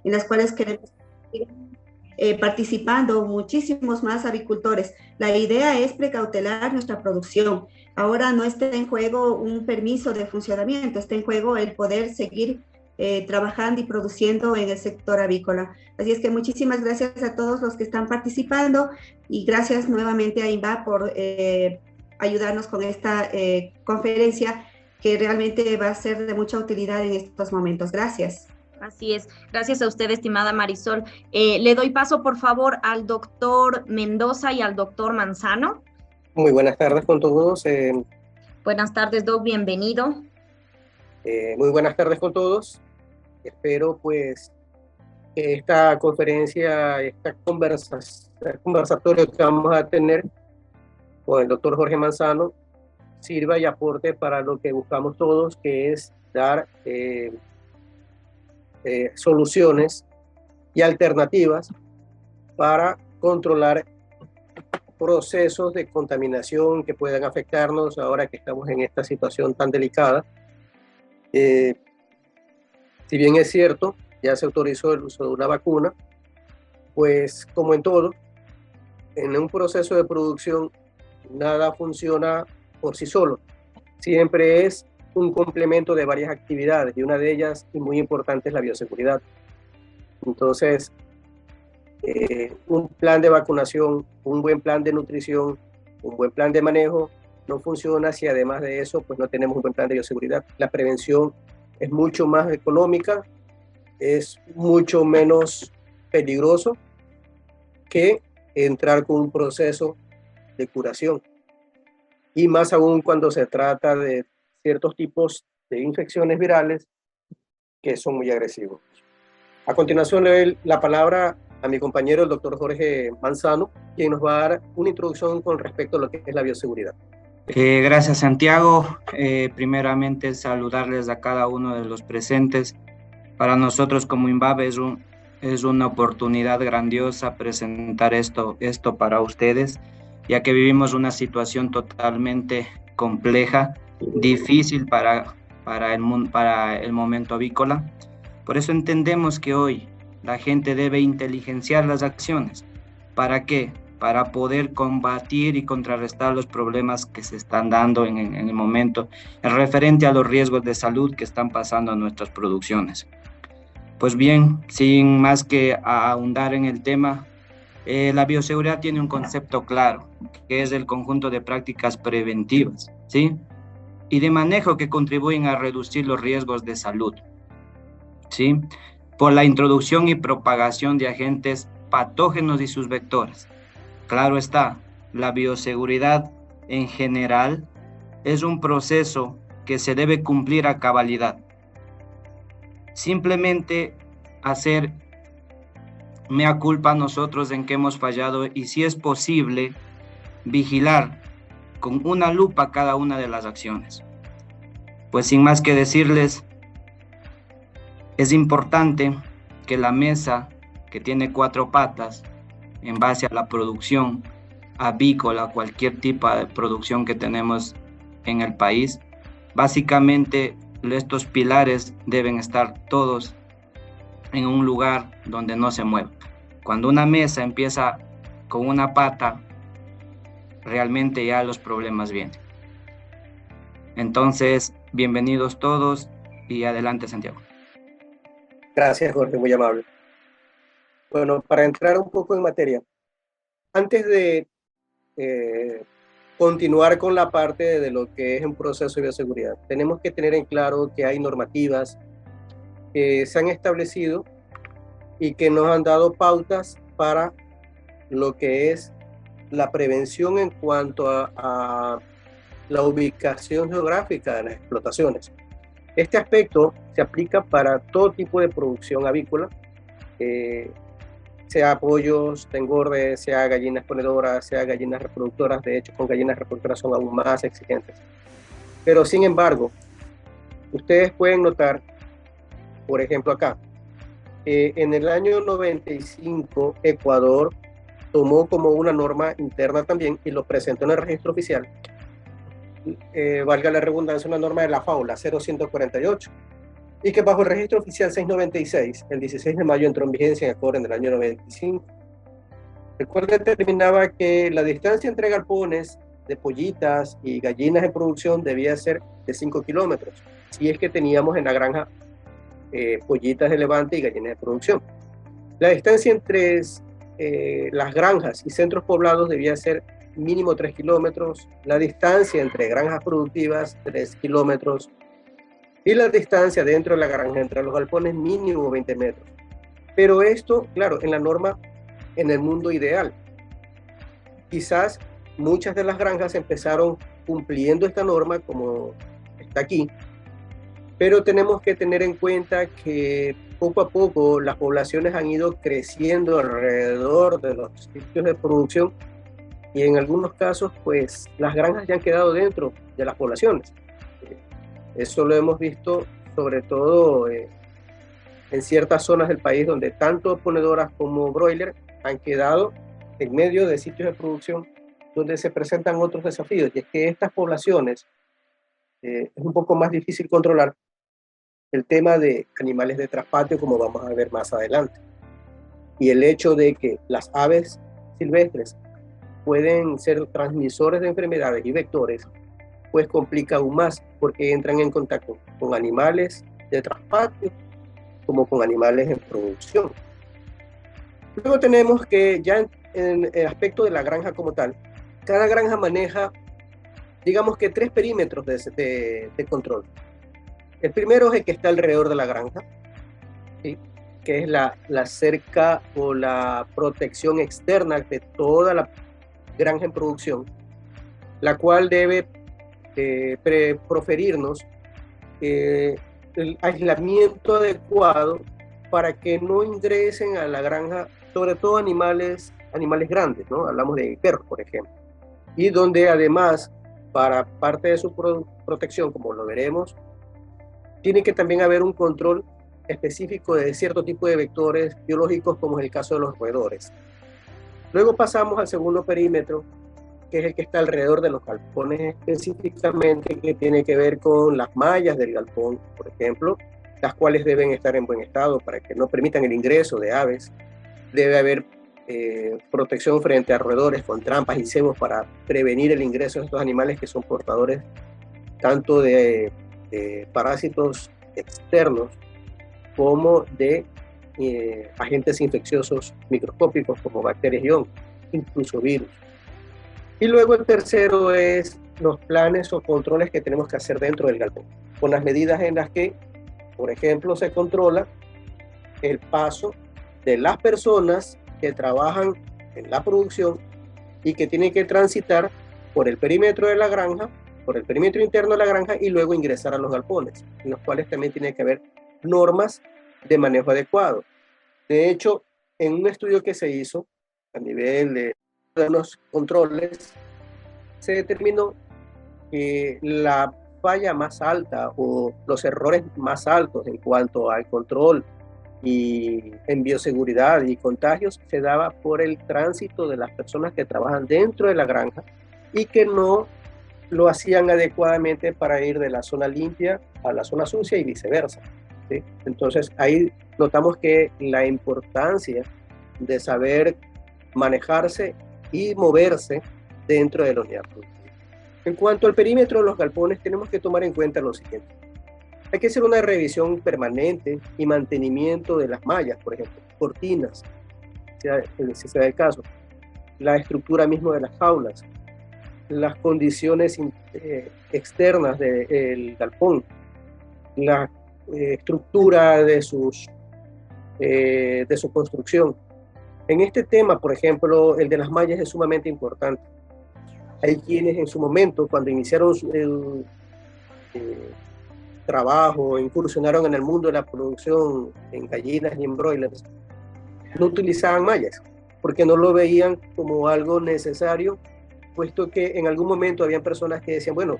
en las cuales queremos participando muchísimos más avicultores. La idea es precautelar nuestra producción. Ahora no está en juego un permiso de funcionamiento, está en juego el poder seguir trabajando y produciendo en el sector avícola. Así es que muchísimas gracias a todos los que están participando y gracias nuevamente a INVA por ayudarnos con esta conferencia que realmente va a ser de mucha utilidad en estos momentos. Gracias. Así es. Gracias a usted, estimada Marisol. Le doy paso, por favor, al doctor Mendoza y al doctor Manzano. Muy buenas tardes con todos. Buenas tardes, Doc, bienvenido. Muy buenas tardes con todos. Espero pues que esta conferencia, este conversatorio que vamos a tener con el doctor Jorge Manzano sirva y aporte para lo que buscamos todos, que es dar soluciones y alternativas para controlar procesos de contaminación que puedan afectarnos ahora que estamos en esta situación tan delicada. Si bien es cierto, ya se autorizó el uso de una vacuna, pues como en todo, en un proceso de producción nada funciona por sí solo. Siempre es un complemento de varias actividades y una de ellas, y muy importante, es la bioseguridad. Entonces, un plan de vacunación, un buen plan de nutrición, un buen plan de manejo no funciona si además de eso pues no tenemos un buen plan de bioseguridad. La prevención es mucho más económica, es mucho menos peligroso que entrar con un proceso de curación, y más aún cuando se trata de ciertos tipos de infecciones virales que son muy agresivos. A continuación le doy la palabra a mi compañero, el doctor Jorge Manzano, quien nos va a dar una introducción con respecto a lo que es la bioseguridad. Gracias, Santiago. Primeramente, saludarles a cada uno de los presentes. Para nosotros como INVAP es una oportunidad grandiosa presentar esto para ustedes, ya que vivimos una situación totalmente compleja, difícil para el momento avícola. Por eso entendemos que hoy la gente debe inteligenciar las acciones. ¿Para qué? Para poder combatir y contrarrestar los problemas que se están dando en el momento, en referente a los riesgos de salud que están pasando a nuestras producciones. Pues bien, sin más que ahondar en el tema, la bioseguridad tiene un concepto claro, que es el conjunto de prácticas preventivas, ¿sí? Y de manejo que contribuyen a reducir los riesgos de salud, ¿sí? Por la introducción y propagación de agentes patógenos y sus vectores. Claro está, la bioseguridad en general es un proceso que se debe cumplir a cabalidad. Simplemente hacer mea culpa a nosotros en que hemos fallado y, si es posible, vigilar con una lupa cada una de las acciones. Pues sin más que decirles, es importante que la mesa, que tiene 4 patas, en base a la producción avícola, cualquier tipo de producción que tenemos en el país, básicamente estos pilares deben estar todos en un lugar donde no se mueva. Cuando una mesa empieza con una pata, realmente ya los problemas vienen. Entonces, bienvenidos todos y adelante, Santiago. Gracias, Jorge, muy amable. Bueno, para entrar un poco en materia, antes de continuar con la parte de lo que es un proceso de bioseguridad, tenemos que tener en claro que hay normativas que se han establecido y que nos han dado pautas para lo que es la prevención en cuanto a la ubicación geográfica de las explotaciones. Este aspecto se aplica para todo tipo de producción avícola, sea pollos de engorde, sea gallinas ponedoras, sea gallinas reproductoras. De hecho, con gallinas reproductoras son aún más exigentes. Pero sin embargo, ustedes pueden notar, por ejemplo acá, en el año 95 Ecuador tomó como una norma interna también y lo presentó en el registro oficial, valga la redundancia, una norma de la FAO, la 0148, y que bajo el registro oficial 696, el 16 de mayo entró en vigencia en acorde en el año 95. El cual determinaba que la distancia entre galpones de pollitas y gallinas en producción debía ser de 5 kilómetros, si es que teníamos en la granja pollitas de levante y gallinas de producción. La distancia entre las granjas y centros poblados debía ser mínimo 3 kilómetros, la distancia entre granjas productivas 3 kilómetros y la distancia dentro de la granja entre los galpones mínimo 20 metros. Pero esto, claro, en la norma, en el mundo ideal. Quizás muchas de las granjas empezaron cumpliendo esta norma como está aquí, pero tenemos que tener en cuenta que poco a poco las poblaciones han ido creciendo alrededor de los sitios de producción y en algunos casos pues las granjas ya han quedado dentro de las poblaciones. Eso lo hemos visto sobre todo en ciertas zonas del país donde tanto ponedoras como broiler han quedado en medio de sitios de producción donde se presentan otros desafíos, y es que estas poblaciones es un poco más difícil controlar el tema de animales de traspatio, como vamos a ver más adelante. Y el hecho de que las aves silvestres pueden ser transmisores de enfermedades y vectores, pues complica aún más, porque entran en contacto con animales de traspatio como con animales en producción. Luego tenemos que ya en el aspecto de la granja como tal, cada granja maneja, digamos que 3 perímetros de control. El primero es el que está alrededor de la granja, ¿sí? Que es la cerca o la protección externa de toda la granja en producción, la cual debe proferirnos el aislamiento adecuado para que no ingresen a la granja, sobre todo animales grandes, ¿no? Hablamos de perros, por ejemplo, y donde además, para parte de su protección, como lo veremos, tiene que también haber un control específico de cierto tipo de vectores biológicos, como es el caso de los roedores. Luego pasamos al segundo perímetro, que es el que está alrededor de los galpones específicamente, que tiene que ver con las mallas del galpón, por ejemplo, las cuales deben estar en buen estado para que no permitan el ingreso de aves. Debe haber protección frente a roedores con trampas y cebos para prevenir el ingreso de estos animales que son portadores tanto de parásitos externos como de agentes infecciosos microscópicos como bacterias y hongos, incluso virus. Y luego el tercero es los planes o controles que tenemos que hacer dentro del galpón, con las medidas en las que, por ejemplo, se controla el paso de las personas que trabajan en la producción y que tienen que transitar por el perímetro de la granja, por el perímetro interno de la granja y luego ingresar a los galpones, en los cuales también tiene que haber normas de manejo adecuado. De hecho, en un estudio que se hizo a nivel de los controles, se determinó que la falla más alta o los errores más altos en cuanto al control y en bioseguridad y contagios se daba por el tránsito de las personas que trabajan dentro de la granja y que no lo hacían adecuadamente para ir de la zona limpia a la zona sucia y viceversa, ¿sí? Entonces ahí notamos que la importancia de saber manejarse y moverse dentro de la unidad productiva. En cuanto al perímetro de los galpones, tenemos que tomar en cuenta lo siguiente. Hay que hacer una revisión permanente y mantenimiento de las mallas, por ejemplo, cortinas, si se da el caso, la estructura misma de las jaulas, las condiciones externas del galpón, la estructura de su construcción. En este tema, por ejemplo, el de las mallas es sumamente importante. Hay quienes en su momento, cuando iniciaron el trabajo, incursionaron en el mundo de la producción en gallinas y en broilers, no utilizaban mallas, porque no lo veían como algo necesario, puesto que en algún momento habían personas que decían, bueno,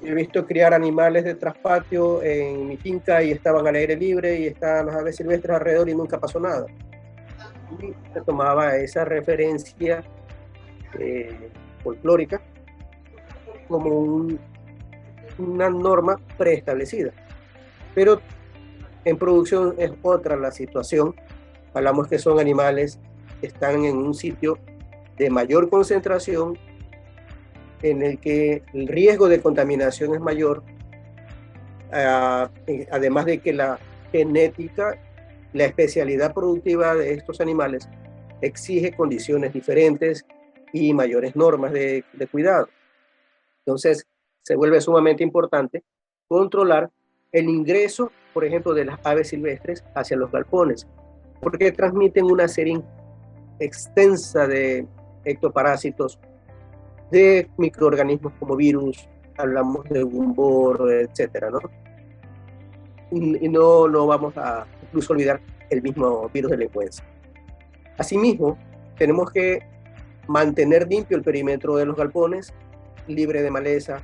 he visto criar animales de traspatio en mi finca y estaban al aire libre y estaban las aves silvestres alrededor y nunca pasó nada. Y se tomaba esa referencia folclórica como una norma preestablecida. Pero En producción es otra la situación. Hablamos que son animales que están en un sitio de mayor concentración, en el que el riesgo de contaminación es mayor, además de que la genética, la especialidad productiva de estos animales exige condiciones diferentes y mayores normas de cuidado. Entonces, se vuelve sumamente importante controlar el ingreso, por ejemplo, de las aves silvestres hacia los galpones, porque transmiten una serie extensa de ectoparásitos, de microorganismos como virus, hablamos de gumboro, etcétera, ¿no? Y no vamos a incluso olvidar el mismo virus de la influenza. Asimismo, tenemos que mantener limpio el perímetro de los galpones, libre de maleza,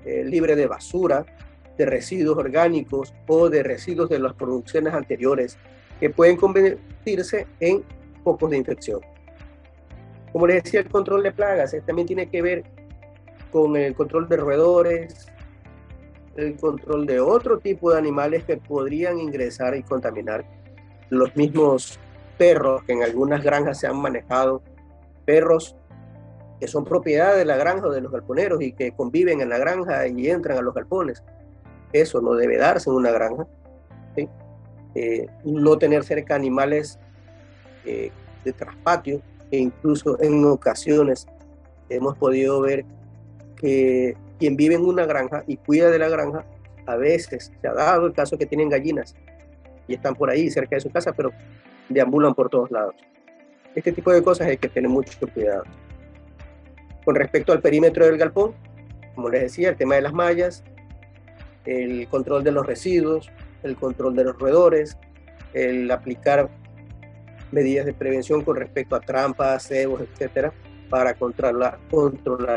libre de basura, de residuos orgánicos o de residuos de las producciones anteriores que pueden convertirse en focos de infección. Como les decía, el control de plagas también tiene que ver con el control de roedores, el control de otro tipo de animales que podrían ingresar y contaminar. Los mismos perros que en algunas granjas se han manejado, perros que son propiedad de la granja o de los galponeros y que conviven en la granja y entran a los galpones. Eso no debe darse en una granja, ¿sí? No tener cerca animales de traspatio, que incluso en ocasiones hemos podido ver que quien vive en una granja y cuida de la granja, a veces se ha dado el caso que tienen gallinas y están por ahí cerca de su casa, pero deambulan por todos lados. Este tipo de cosas hay que tener mucho cuidado. Con respecto al perímetro del galpón, como les decía, el tema de las mallas, el control de los residuos, el control de los roedores, el aplicar medidas de prevención con respecto a trampas, cebos, etcétera, para controlar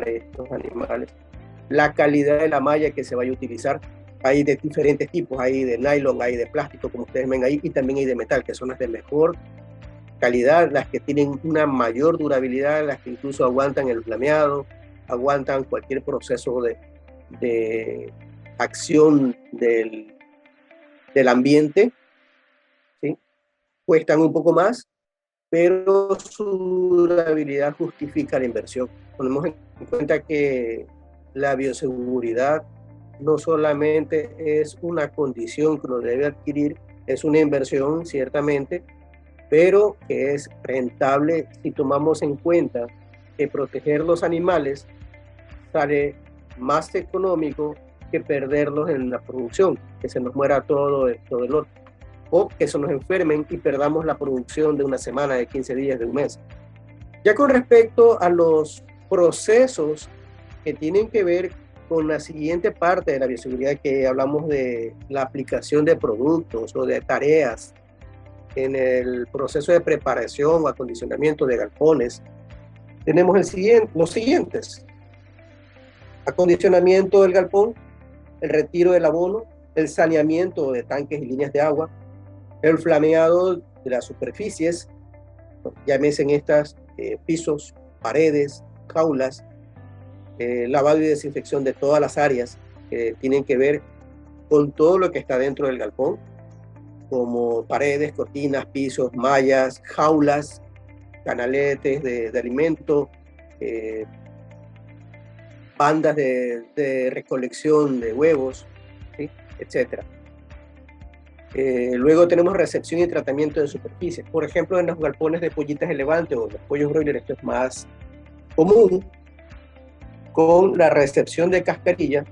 estos animales. La calidad de la malla que se vaya a utilizar, hay de diferentes tipos, hay de nylon, hay de plástico, como ustedes ven ahí, y también hay de metal, que son las de mejor calidad, las que tienen una mayor durabilidad, las que incluso aguantan el flameado, aguantan cualquier proceso de acción del ambiente, ¿sí? Cuestan un poco más, pero su durabilidad justifica la inversión. Ponemos en cuenta que la bioseguridad no solamente es una condición que uno debe adquirir, es una inversión ciertamente, pero que es rentable si tomamos en cuenta que proteger los animales sale más económico que perderlos en la producción, que se nos muera todo el lote, o que se nos enfermen y perdamos la producción de una semana, de 15 días, de un mes. Ya con respecto a los procesos que tienen que ver con la siguiente parte de la bioseguridad, que hablamos de la aplicación de productos o de tareas en el proceso de preparación o acondicionamiento de galpones, tenemos los siguientes: acondicionamiento del galpón, el retiro del abono, el saneamiento de tanques y líneas de agua, el flameado de las superficies, llámese en estas pisos, paredes, jaulas, lavado y desinfección de todas las áreas que tienen que ver con todo lo que está dentro del galpón, como paredes, cortinas, pisos, mallas, jaulas, canaletes de alimento, bandas de recolección de huevos, ¿sí? Etcétera. Luego tenemos recepción y tratamiento de superficies. Por ejemplo, en los galpones de pollitas de levante o los pollos broiler, esto es más común, con la recepción de cascarilla,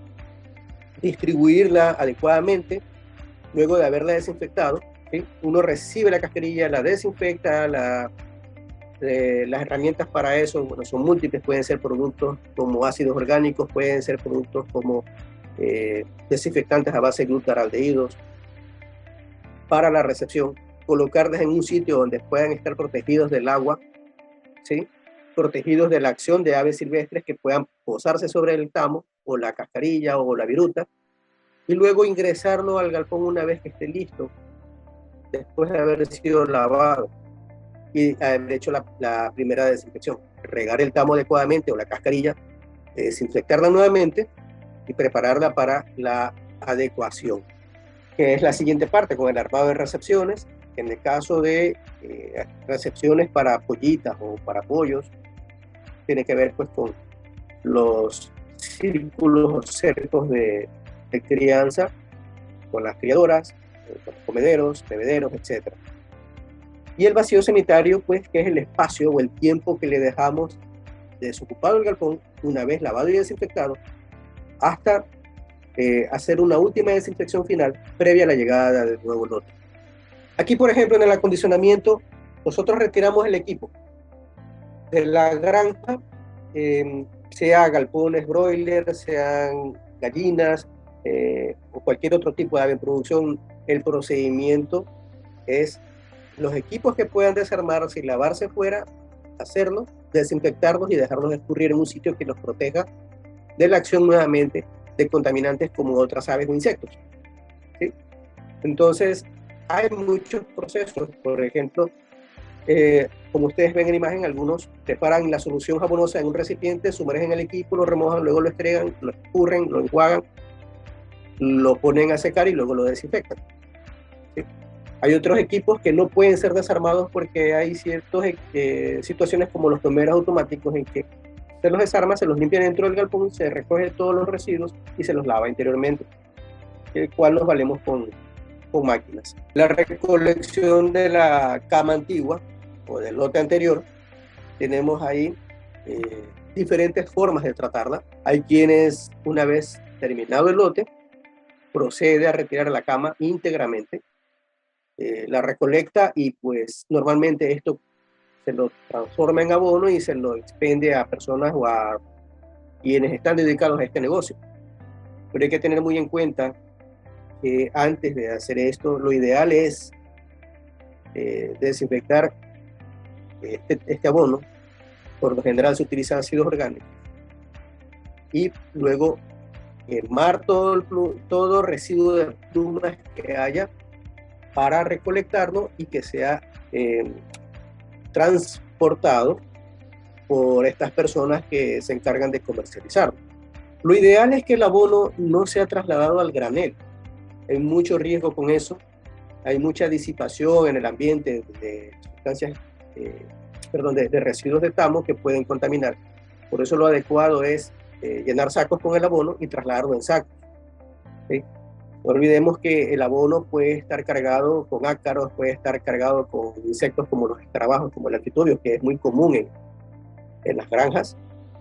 distribuirla adecuadamente. Luego de haberla desinfectado, ¿sí? Uno recibe la cascarilla, la desinfecta, las herramientas para eso, bueno, son múltiples, pueden ser productos como ácidos orgánicos, pueden ser productos como desinfectantes a base de glutaraldehídos, para la recepción, colocarlas en un sitio donde puedan estar protegidos del agua, ¿sí? Protegidos de la acción de aves silvestres que puedan posarse sobre el tamo, o la cascarilla, o la viruta, y luego ingresarlo al galpón una vez que esté listo, después de haber sido lavado y haber hecho la primera desinfección. Regar el tamo adecuadamente o la cascarilla, desinfectarla nuevamente y prepararla para la adecuación. que es la siguiente parte, con el armado de recepciones, que en el caso de recepciones para pollitas o para pollos, tiene que ver pues con los círculos o cercos de crianza, con las criadoras, con los comederos, bebederos, etc. Y el vacío sanitario, pues, que es el espacio o el tiempo que le dejamos desocupado el galpón, una vez lavado y desinfectado, hasta hacer una última desinfección final previa a la llegada del nuevo lote. Aquí, por ejemplo, en el acondicionamiento, nosotros retiramos el equipo de la granja, sea galpones broiler, sean gallinas o cualquier otro tipo de ave en producción. El procedimiento es los equipos que puedan desarmarse y lavarse fuera, hacerlo, desinfectarlos y dejarlos escurrir en un sitio que los proteja de la acción nuevamente de contaminantes como otras aves o insectos, ¿sí? Entonces, hay muchos procesos. Por ejemplo, como ustedes ven en la imagen, algunos preparan la solución jabonosa en un recipiente, sumergen el equipo, lo remojan, luego lo estregan, lo escurren, lo enjuagan, lo ponen a secar y luego lo desinfectan, ¿sí? Hay otros equipos que no pueden ser desarmados porque hay ciertas situaciones como los tomeros automáticos en que se los desarma, se los limpia dentro del galpón, se recoge todos los residuos y se los lava interiormente, el cual los valemos con máquinas. La recolección de la cama antigua o del lote anterior, tenemos ahí diferentes formas de tratarla. Hay quienes, una vez terminado el lote, procede a retirar la cama íntegramente, la recolecta y pues normalmente esto se lo transforma en abono y se lo expende a personas o a quienes están dedicados a este negocio. Pero hay que tener muy en cuenta que antes de hacer esto, lo ideal es desinfectar este abono. Por lo general se utilizan ácidos orgánicos y luego quemar todo residuo de plumas que haya para recolectarlo y que sea transportado por estas personas que se encargan de comercializarlo. Lo ideal es que el abono no sea trasladado al granel. Hay mucho riesgo con eso. Hay mucha disipación en el ambiente de sustancias, de residuos de tamo que pueden contaminar. Por eso lo adecuado es llenar sacos con el abono y trasladarlo en sacos, ¿sí? No olvidemos que el abono puede estar cargado con ácaros, puede estar cargado con insectos como los escarabajos, como el anfitorio, que es muy común en las granjas.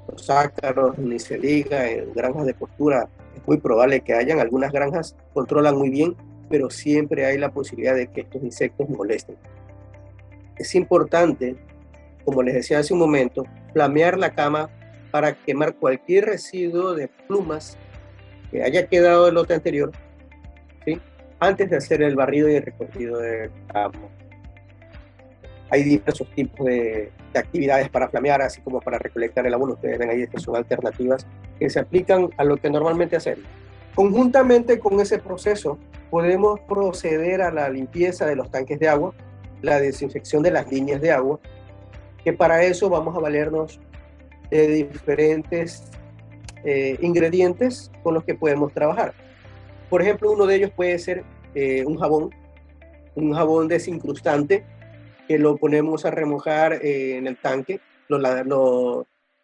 Los ácaros, ni se diga, en granjas de postura es muy probable que hayan. Algunas granjas controlan muy bien, pero siempre hay la posibilidad de que estos insectos molesten. Es importante, como les decía hace un momento, flamear la cama para quemar cualquier residuo de plumas que haya quedado del lote anterior, ¿sí? Antes de hacer el barrido y el recogido de cama. Hay diversos tipos de actividades para flamear, así como para recolectar el abono. Ustedes ven ahí que son alternativas que se aplican a lo que normalmente hacemos. Conjuntamente con ese proceso, podemos proceder a la limpieza de los tanques de agua, la desinfección de las líneas de agua, que para eso vamos a valernos de diferentes ingredientes con los que podemos trabajar. Por ejemplo, uno de ellos puede ser un jabón desincrustante, que lo ponemos a remojar en el tanque.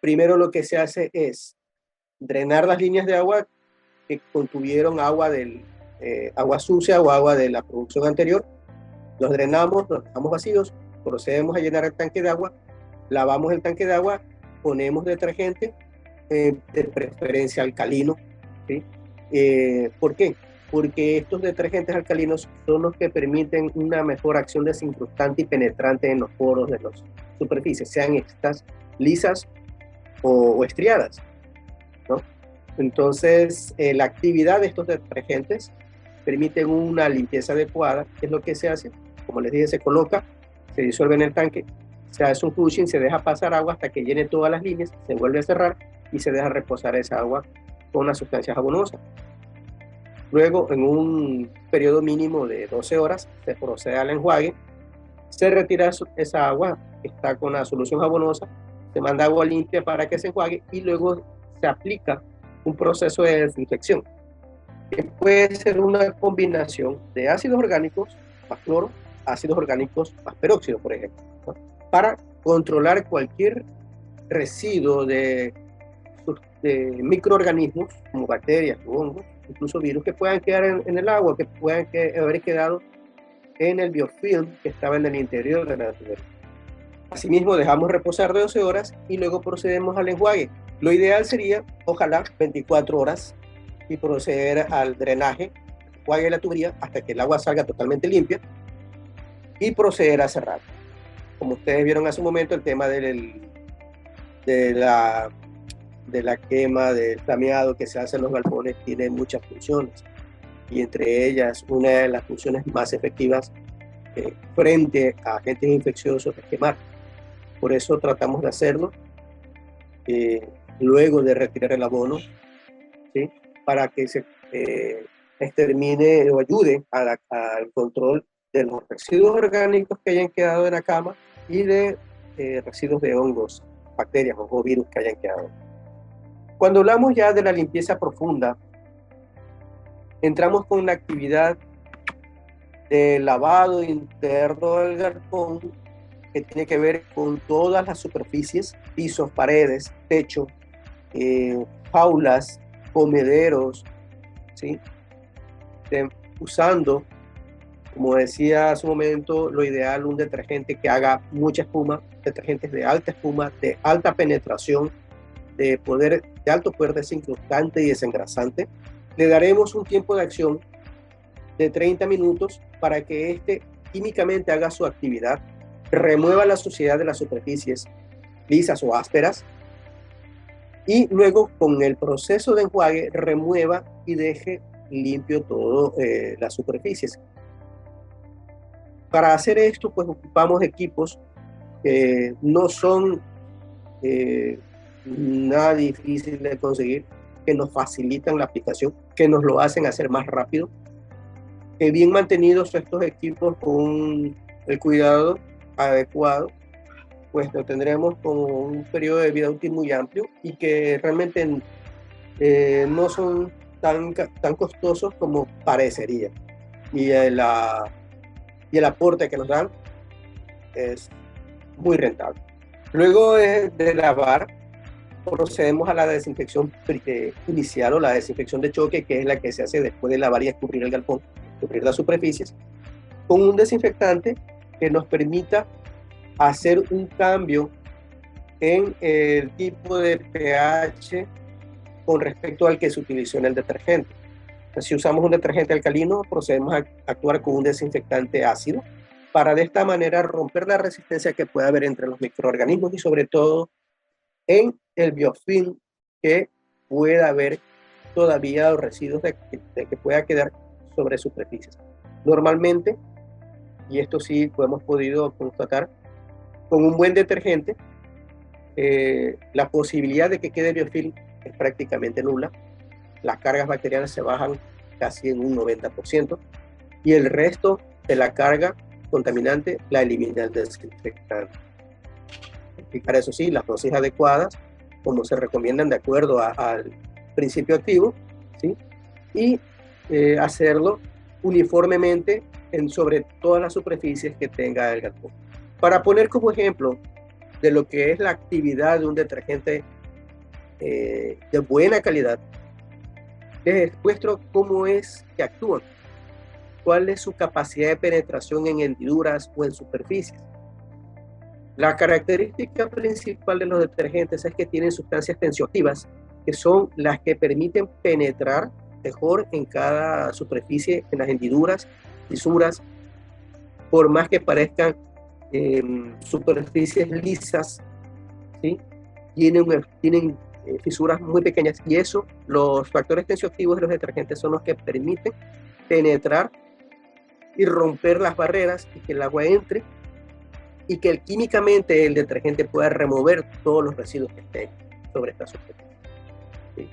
Primero lo que se hace es drenar las líneas de agua que contuvieron agua sucia o agua de la producción anterior. Los drenamos, los dejamos vacíos, procedemos a llenar el tanque de agua, lavamos el tanque de agua, ponemos detergente, de preferencia alcalino, ¿sí? ¿Por qué? Porque estos detergentes alcalinos son los que permiten una mejor acción desincrustante y penetrante en los poros de las superficies, sean estas lisas o estriadas, ¿no? Entonces, la actividad de estos detergentes permite una limpieza adecuada. ¿Qué es lo que se hace? Como les dije, se coloca, se disuelve en el tanque, se hace un flushing, se deja pasar agua hasta que llene todas las líneas, se vuelve a cerrar y se deja reposar esa agua con una sustancia jabonosa. Luego, en un periodo mínimo de 12 horas, se procede al enjuague, se retira esa agua que está con la solución jabonosa, se manda agua limpia para que se enjuague y luego se aplica un proceso de desinfección. que puede ser una combinación de ácidos orgánicos más cloro, ácidos orgánicos más peróxido, por ejemplo, ¿no? Para controlar cualquier residuo de microorganismos, como bacterias, hongos, incluso virus, que puedan quedar en el agua, que puedan haber quedado en el biofilm que estaba en el interior de la tubería. Asimismo, dejamos reposar de 12 horas y luego procedemos al enjuague. Lo ideal sería, ojalá, 24 horas y proceder al drenaje, enjuague de la tubería hasta que el agua salga totalmente limpia y proceder a cerrar. Como ustedes vieron hace un momento, el tema de la quema, del flameado que se hace en los galpones tiene muchas funciones, y entre ellas una de las funciones más efectivas frente a agentes infecciosos es quemar. Por eso tratamos de hacerlo luego de retirar el abono, ¿sí? Para que se extermine o ayude al control de los residuos orgánicos que hayan quedado en la cama y de residuos de hongos, bacterias o virus que hayan quedado. Cuando hablamos ya de la limpieza profunda, entramos con la actividad de lavado interno del galpón, que tiene que ver con todas las superficies, pisos, paredes, techo, jaulas, comederos, ¿sí? Usando, como decía hace un momento, lo ideal, un detergente que haga mucha espuma, detergentes de alta penetración, de alto poder desincrustante y desengrasante. Le daremos un tiempo de acción de 30 minutos para que este químicamente haga su actividad, remueva la suciedad de las superficies lisas o ásperas, y luego con el proceso de enjuague remueva y deje limpio todo las superficies. Para hacer esto, pues ocupamos equipos que no son nada difícil de conseguir, que nos facilitan la aplicación, que nos lo hacen hacer más rápido. Bien mantenidos estos equipos con el cuidado adecuado, pues lo tendremos con un periodo de vida útil muy amplio y que realmente no son tan costosos como parecería. Y el aporte que nos dan es muy rentable. Luego de lavar, procedemos a la desinfección inicial o la desinfección de choque, que es la que se hace después de lavar y escurrir el galpón, cubrir las superficies, con un desinfectante que nos permita hacer un cambio en el tipo de pH con respecto al que se utilizó en el detergente. Si usamos un detergente alcalino, procedemos a actuar con un desinfectante ácido para de esta manera romper la resistencia que puede haber entre los microorganismos y sobre todo en el biofilm que pueda haber todavía los residuos de que pueda quedar sobre superficies. Normalmente, y esto sí lo hemos podido constatar, con un buen detergente, la posibilidad de que quede biofilm es prácticamente nula. Las cargas bacterianas se bajan casi en un 90% y el resto de la carga contaminante la elimina el desinfectante. Explicar eso sí, las dosis adecuadas, como se recomiendan de acuerdo al principio activo, ¿sí? Y hacerlo uniformemente sobre todas las superficies que tenga el galpón. Para poner como ejemplo de lo que es la actividad de un detergente de buena calidad, les muestro cómo es que actúan, cuál es su capacidad de penetración en hendiduras o en superficies. La característica principal de los detergentes es que tienen sustancias tensioactivas, que son las que permiten penetrar mejor en cada superficie, en las hendiduras, fisuras, por más que parezcan superficies lisas, ¿sí? Tienen fisuras muy pequeñas, y eso, los factores tensioactivos de los detergentes son los que permiten penetrar y romper las barreras y que el agua entre y que químicamente el detergente pueda remover todos los residuos que estén sobre esta superficie. ¿Sí?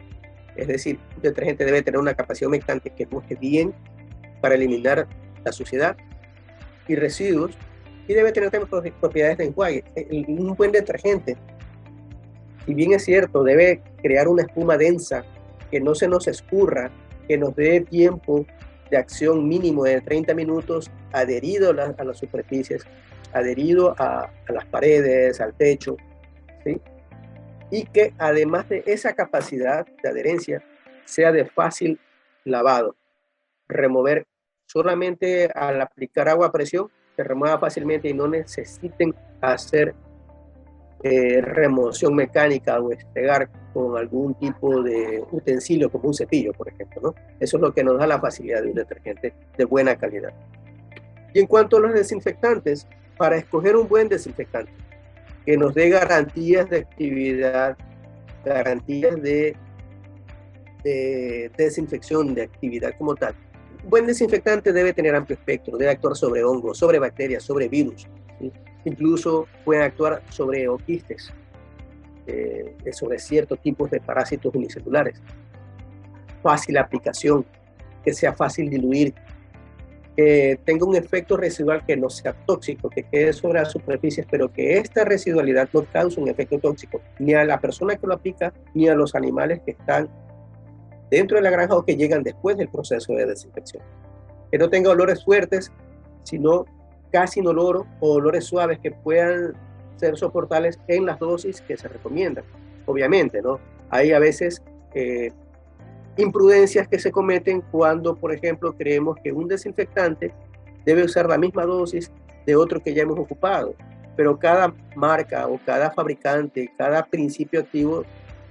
Es decir, un detergente debe tener una capacidad humectante que busque bien para eliminar la suciedad y residuos, y debe tener también propiedades de enjuague. Un buen detergente, si bien es cierto, debe crear una espuma densa que no se nos escurra que nos dé tiempo de acción mínimo de 30 minutos adherido a las superficies, adherido a las paredes, al techo, ¿sí? Y que además de esa capacidad de adherencia sea de fácil lavado. Remover solamente al aplicar agua a presión, se remueva fácilmente y no necesiten hacer remoción mecánica o estregar con algún tipo de utensilio como un cepillo, por ejemplo, ¿no? Eso es lo que nos da la facilidad de un detergente de buena calidad. Y en cuanto a los desinfectantes, para escoger un buen desinfectante que nos dé garantías de actividad, garantías de desinfección, de actividad como tal, un buen desinfectante debe tener amplio espectro, debe actuar sobre hongos, sobre bacterias, sobre virus, ¿sí? Incluso pueden actuar sobre oquistes, sobre ciertos tipos de parásitos unicelulares. Fácil aplicación, que sea fácil diluir, que tenga un efecto residual que no sea tóxico, que quede sobre las superficies, pero que esta residualidad no cause un efecto tóxico ni a la persona que lo aplica, ni a los animales que están dentro de la granja o que llegan después del proceso de desinfección. Que no tenga olores fuertes, sino casi inoloro o olores suaves que puedan ser soportables en las dosis que se recomiendan. Obviamente, ¿no? Hay a veces imprudencias que se cometen cuando, por ejemplo, creemos que un desinfectante debe usar la misma dosis de otro que ya hemos ocupado, pero cada marca o cada fabricante, cada principio activo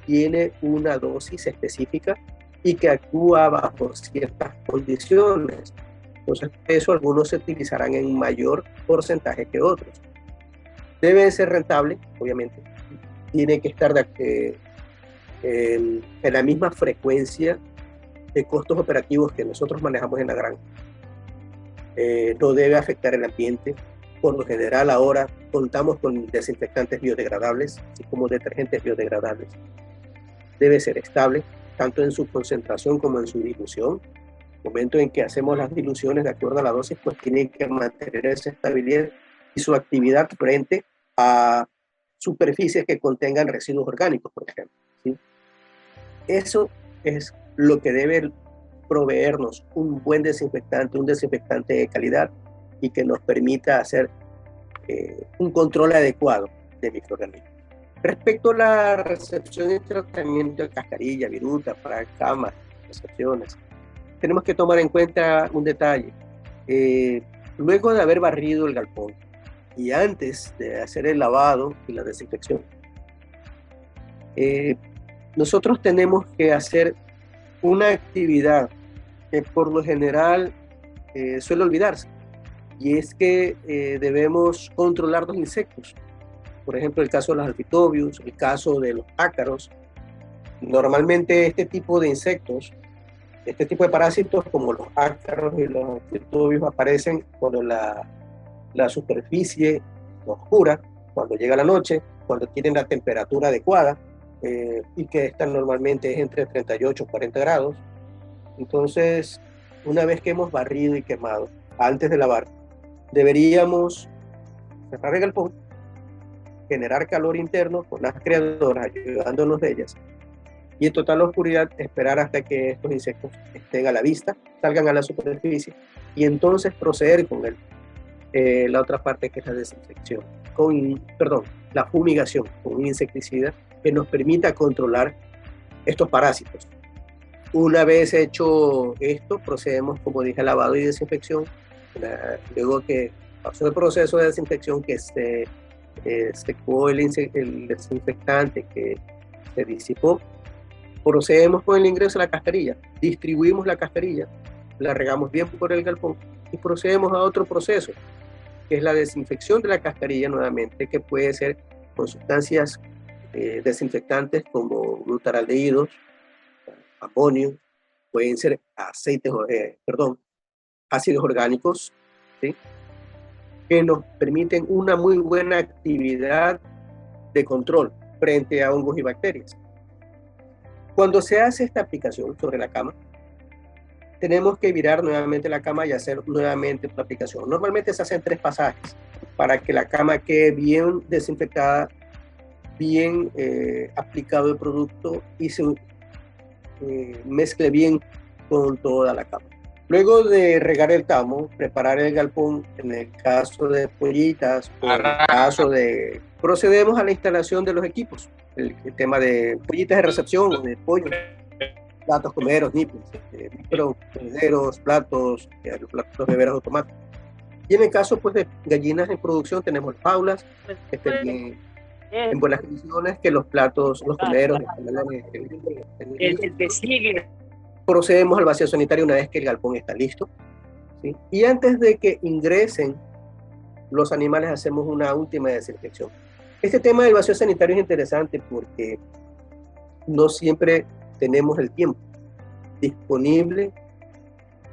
tiene una dosis específica y que actúa bajo ciertas condiciones. Entonces, eso algunos se utilizarán en mayor porcentaje que otros. Debe ser rentable, obviamente. Tiene que estar en la misma frecuencia de costos operativos que nosotros manejamos en la granja. No debe afectar el ambiente. Por lo general, ahora contamos con desinfectantes biodegradables, así como detergentes biodegradables. Debe ser estable, tanto en su concentración como en su dilución. Momento en que hacemos las diluciones de acuerdo a la dosis, pues tiene que mantener esa estabilidad y su actividad frente a superficies que contengan residuos orgánicos, por ejemplo, ¿sí? Eso es lo que debe proveernos un buen desinfectante, un desinfectante de calidad y que nos permita hacer un control adecuado de microorganismos. Respecto a la recepción y tratamiento de cascarilla, viruta, para camas, recepciones, tenemos que tomar en cuenta un detalle. Luego de haber barrido el galpón y antes de hacer el lavado y la desinfección, nosotros tenemos que hacer una actividad que por lo general suele olvidarse, y es que debemos controlar los insectos. Por ejemplo, el caso de los alfitobius, el caso de los ácaros. Normalmente este tipo de insectos, este tipo de parásitos como los ácaros y los alfitobius aparecen cuando la superficie oscura, cuando llega la noche, cuando tienen la temperatura adecuada, y que esta normalmente es entre 38 y 40 grados. Entonces, una vez que hemos barrido y quemado, antes de lavar, deberíamos cerrar el galpón, generar calor interno con las criadoras, ayudándonos de ellas, y en total oscuridad esperar hasta que estos insectos estén a la vista, salgan a la superficie, y entonces proceder con la otra parte, que es la desinfección, la fumigación con un insecticida que nos permita controlar estos parásitos. Una vez hecho esto, procedemos, como dije, a lavado y desinfección. Luego que pasó el proceso de desinfección, que se secó el desinfectante, que se disipó, procedemos con el ingreso a la cascarilla, distribuimos la cascarilla, la regamos bien por el galpón y procedemos a otro proceso, que es la desinfección de la cascarilla nuevamente, que puede ser con sustancias desinfectantes como glutaraldehídos, amonio, pueden ser ácidos orgánicos, ¿sí? Que nos permiten una muy buena actividad de control frente a hongos y bacterias. Cuando se hace esta aplicación sobre la cama, tenemos que virar nuevamente la cama y hacer nuevamente la aplicación. Normalmente se hacen 3 pasajes para que la cama quede bien desinfectada, bien aplicado el producto y se mezcle bien con toda la cama. Luego de regar el tamo, preparar el galpón, en el caso de pollitas o en el caso de... Procedemos a la instalación de los equipos, el tema de pollitas de recepción, de pollo, platos comeros, nipples, microherederos, platos, los beberos automáticos. Y en el caso pues, de gallinas en producción, tenemos jaulas que estén en buenas condiciones, que los platos, los comeros, el que sigue. Procedemos al vacío sanitario una vez que el galpón está listo, ¿sí? Y antes de que ingresen los animales hacemos una última desinfección. Este tema del vacío sanitario es interesante porque no siempre tenemos el tiempo disponible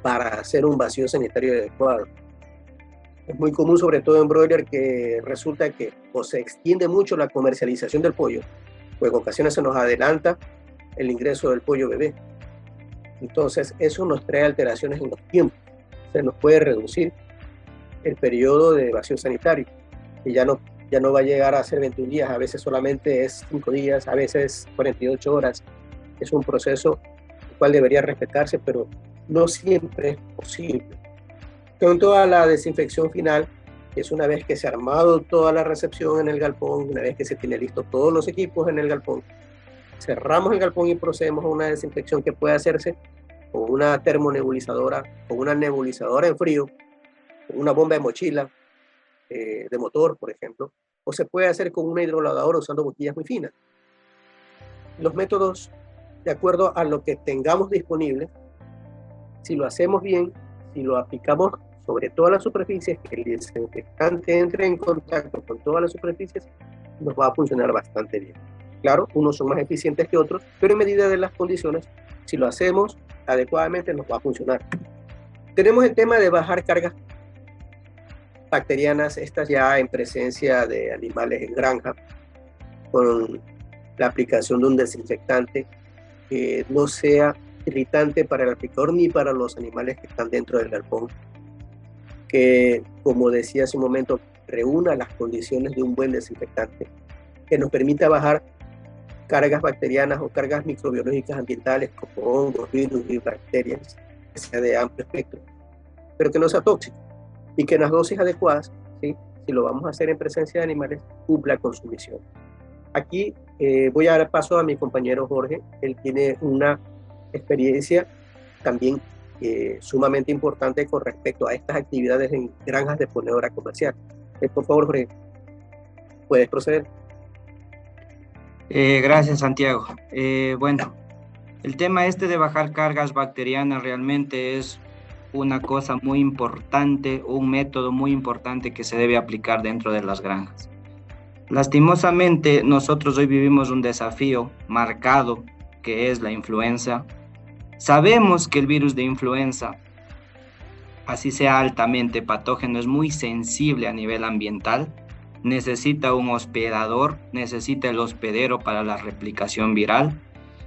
para hacer un vacío sanitario adecuado. Es muy común, sobre todo en broiler, que resulta que o se extiende mucho la comercialización del pollo, pues en ocasiones se nos adelanta el ingreso del pollo bebé. Entonces, eso nos trae alteraciones en los tiempos. Se nos puede reducir el periodo de vacío sanitario, que ya no va a llegar a ser 21 días, a veces solamente es 5 días, a veces 48 horas. Es un proceso el cual debería respetarse, pero no siempre es posible. Con toda la desinfección final, que es una vez que se ha armado toda la recepción en el galpón, una vez que se tiene listo todos los equipos en el galpón, cerramos el galpón y procedemos a una desinfección que puede hacerse con una termonebulizadora, con una nebulizadora en frío, con una bomba de mochila, de motor, por ejemplo, o se puede hacer con una hidrolavadora usando boquillas muy finas. Los métodos, de acuerdo a lo que tengamos disponible, si lo hacemos bien, si lo aplicamos sobre todas las superficies, que el desinfectante entre en contacto con todas las superficies, nos va a funcionar bastante bien. Claro, unos son más eficientes que otros, pero en medida de las condiciones, si lo hacemos adecuadamente, nos va a funcionar. Tenemos el tema de bajar cargas bacterianas, estas ya en presencia de animales en granja, con la aplicación de un desinfectante que no sea irritante para el aplicador ni para los animales que están dentro del galpón, que, como decía hace un momento, reúna las condiciones de un buen desinfectante, que nos permita bajar cargas bacterianas o cargas microbiológicas ambientales como hongos, virus y bacterias, que sea de amplio espectro, pero que no sea tóxico y que en las dosis adecuadas, ¿sí? Si lo vamos a hacer en presencia de animales, cumpla con su misión. Aquí voy a dar paso a mi compañero Jorge. Él tiene una experiencia también sumamente importante con respecto a estas actividades en granjas de ponedora comercial. Por favor, Jorge, puedes proceder. Gracias, Santiago. Bueno, el tema de bajar cargas bacterianas realmente es una cosa muy importante, un método muy importante que se debe aplicar dentro de las granjas. Lastimosamente, nosotros hoy vivimos un desafío marcado, que es la influenza. Sabemos que el virus de influenza, así sea altamente patógeno, es muy sensible a nivel ambiental. Necesita un hospedador, necesita el hospedero para la replicación viral.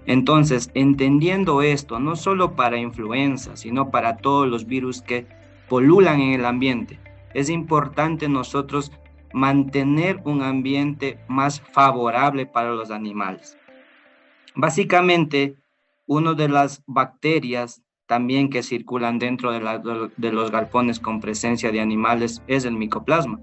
Entonces, entendiendo esto, no solo para influenza, sino para todos los virus que polulan en el ambiente, es importante nosotros mantener un ambiente más favorable para los animales. Básicamente, una de las bacterias también que circulan dentro de los galpones con presencia de animales es el micoplasma.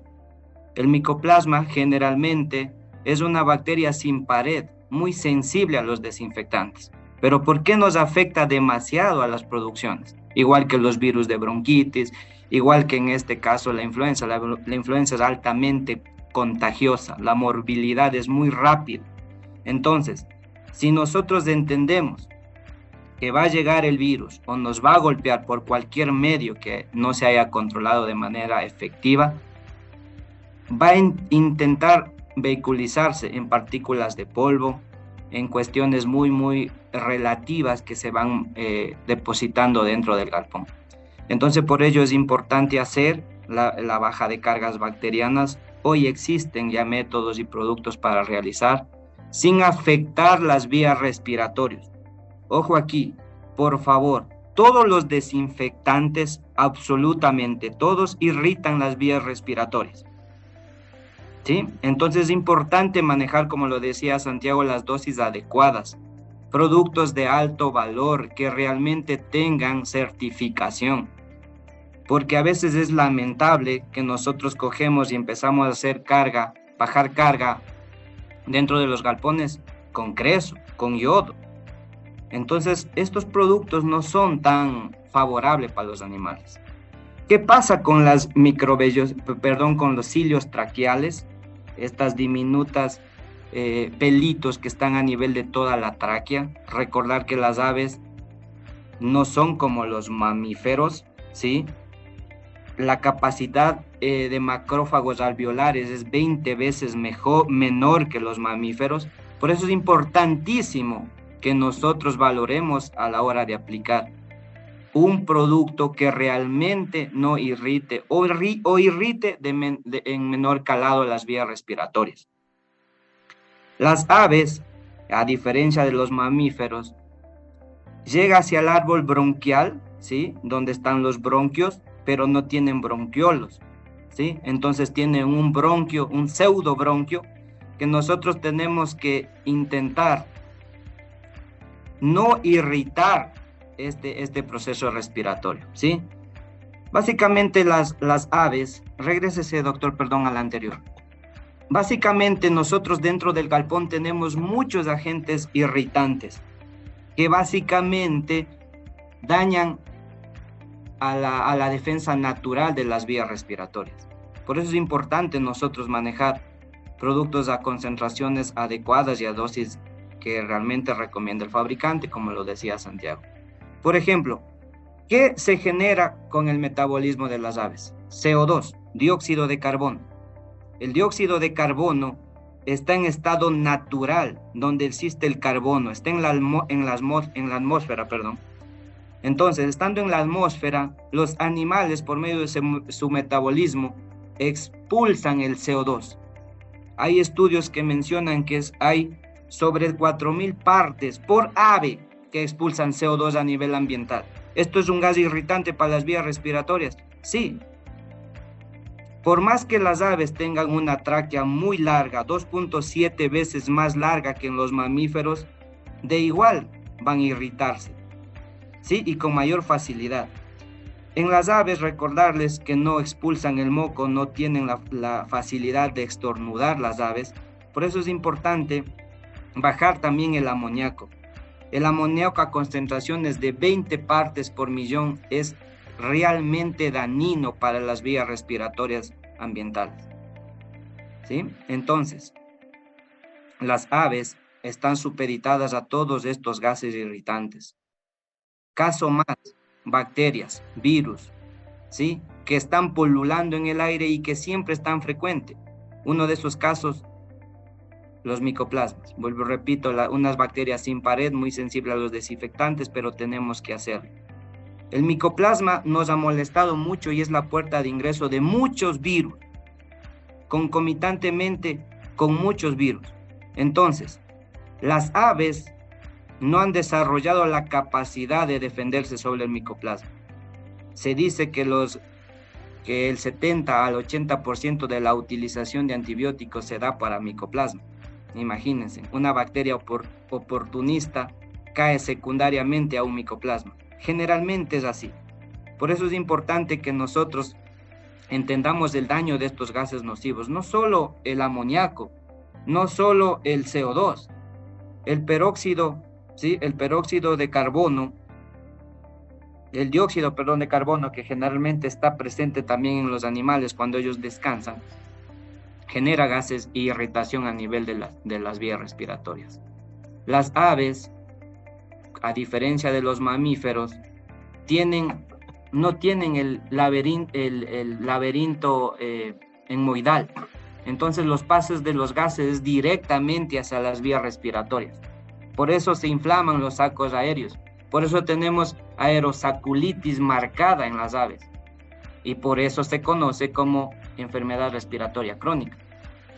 El micoplasma generalmente es una bacteria sin pared, muy sensible a los desinfectantes. Pero ¿por qué nos afecta demasiado a las producciones? Igual que los virus de bronquitis, igual que en este caso la influenza. La influenza es altamente contagiosa, la morbilidad es muy rápida. Entonces, si nosotros entendemos que va a llegar el virus o nos va a golpear por cualquier medio que no se haya controlado de manera efectiva, va a intentar vehiculizarse en partículas de polvo, en cuestiones muy relativas que se van depositando dentro del galpón. Entonces, por ello es importante hacer la baja de cargas bacterianas. Hoy existen ya métodos y productos para realizar sin afectar las vías respiratorias. Ojo aquí, por favor, todos los desinfectantes, absolutamente todos, irritan las vías respiratorias. ¿Sí? Entonces es importante manejar, como lo decía Santiago, las dosis adecuadas. productos de alto valor que realmente tengan certificación. Porque a veces es lamentable que nosotros cogemos y empezamos a hacer carga, bajar carga dentro de los galpones con creso, con yodo. Entonces, estos productos no son tan favorables para los animales. ¿Qué pasa con las con los cilios traqueales? Estas diminutas pelitos que están a nivel de toda la tráquea. Recordar que las aves no son como los mamíferos, ¿sí? La capacidad de macrófagos alveolares es 20 veces menor que los mamíferos. Por eso es importantísimo que nosotros valoremos a la hora de aplicar un producto que realmente no irrite o irrite en menor calado las vías respiratorias. Las aves, a diferencia de los mamíferos, llega hacia el árbol bronquial, ¿sí? Donde están los bronquios, pero no tienen bronquiolos, ¿sí? Entonces tienen un bronquio, un pseudobronquio, que nosotros tenemos que intentar no irritar este proceso respiratorio, ¿sí? Básicamente las aves, regrésese doctor, perdón, al anterior. Básicamente nosotros dentro del galpón tenemos muchos agentes irritantes que básicamente dañan a la defensa natural de las vías respiratorias. Por eso es importante nosotros manejar productos a concentraciones adecuadas y a dosis que realmente recomienda el fabricante, como lo decía Santiago. Por ejemplo, ¿qué se genera con el metabolismo de las aves? CO2, dióxido de carbono. El dióxido de carbono está en estado natural, donde existe el carbono, está en la atmósfera, perdón. Entonces, estando en la atmósfera, los animales, por medio de su metabolismo, expulsan el CO2. Hay estudios que mencionan que hay sobre 4.000 partes por ave que expulsan CO2 a nivel ambiental. ¿Esto es un gas irritante para las vías respiratorias? Sí. Por más que las aves tengan una tráquea muy larga, 2.7 veces más larga que en los mamíferos, de igual van a irritarse, ¿sí? Y con mayor facilidad. En las aves, recordarles que no expulsan el moco, no tienen la facilidad de estornudar las aves. Por eso es importante bajar también el amoníaco. El amoníaco a concentraciones de 20 partes por millón es realmente dañino para las vías respiratorias ambientales, ¿sí? Entonces, las aves están supeditadas a todos estos gases irritantes. Caso más, bacterias, virus, ¿sí? Que están pululando en el aire y que siempre están frecuentes. Uno de esos casos, los micoplasmas. Vuelvo, repito, unas bacterias sin pared, muy sensibles a los desinfectantes, pero tenemos que hacerlo. El micoplasma nos ha molestado mucho y es la puerta de ingreso de muchos virus, concomitantemente con muchos virus. Entonces, las aves no han desarrollado la capacidad de defenderse sobre el micoplasma. Se dice que el 70 al 80% de la utilización de antibióticos se da para micoplasma. Imagínense, una bacteria oportunista cae secundariamente a un micoplasma. Generalmente es así. Por eso es importante que nosotros entendamos el daño de estos gases nocivos. No solo el amoníaco, no solo el CO2, el peróxido, ¿sí? El peróxido de carbono, el dióxido, perdón, de carbono, que generalmente está presente también en los animales cuando ellos descansan, genera gases e irritación a nivel de las vías respiratorias. Las aves, a diferencia de los mamíferos, no tienen el laberinto enmoidal. Entonces los pasos de los gases es directamente hacia las vías respiratorias. Por eso se inflaman los sacos aéreos. Por eso tenemos aerosaculitis marcada en las aves. Y por eso se conoce como enfermedad respiratoria crónica.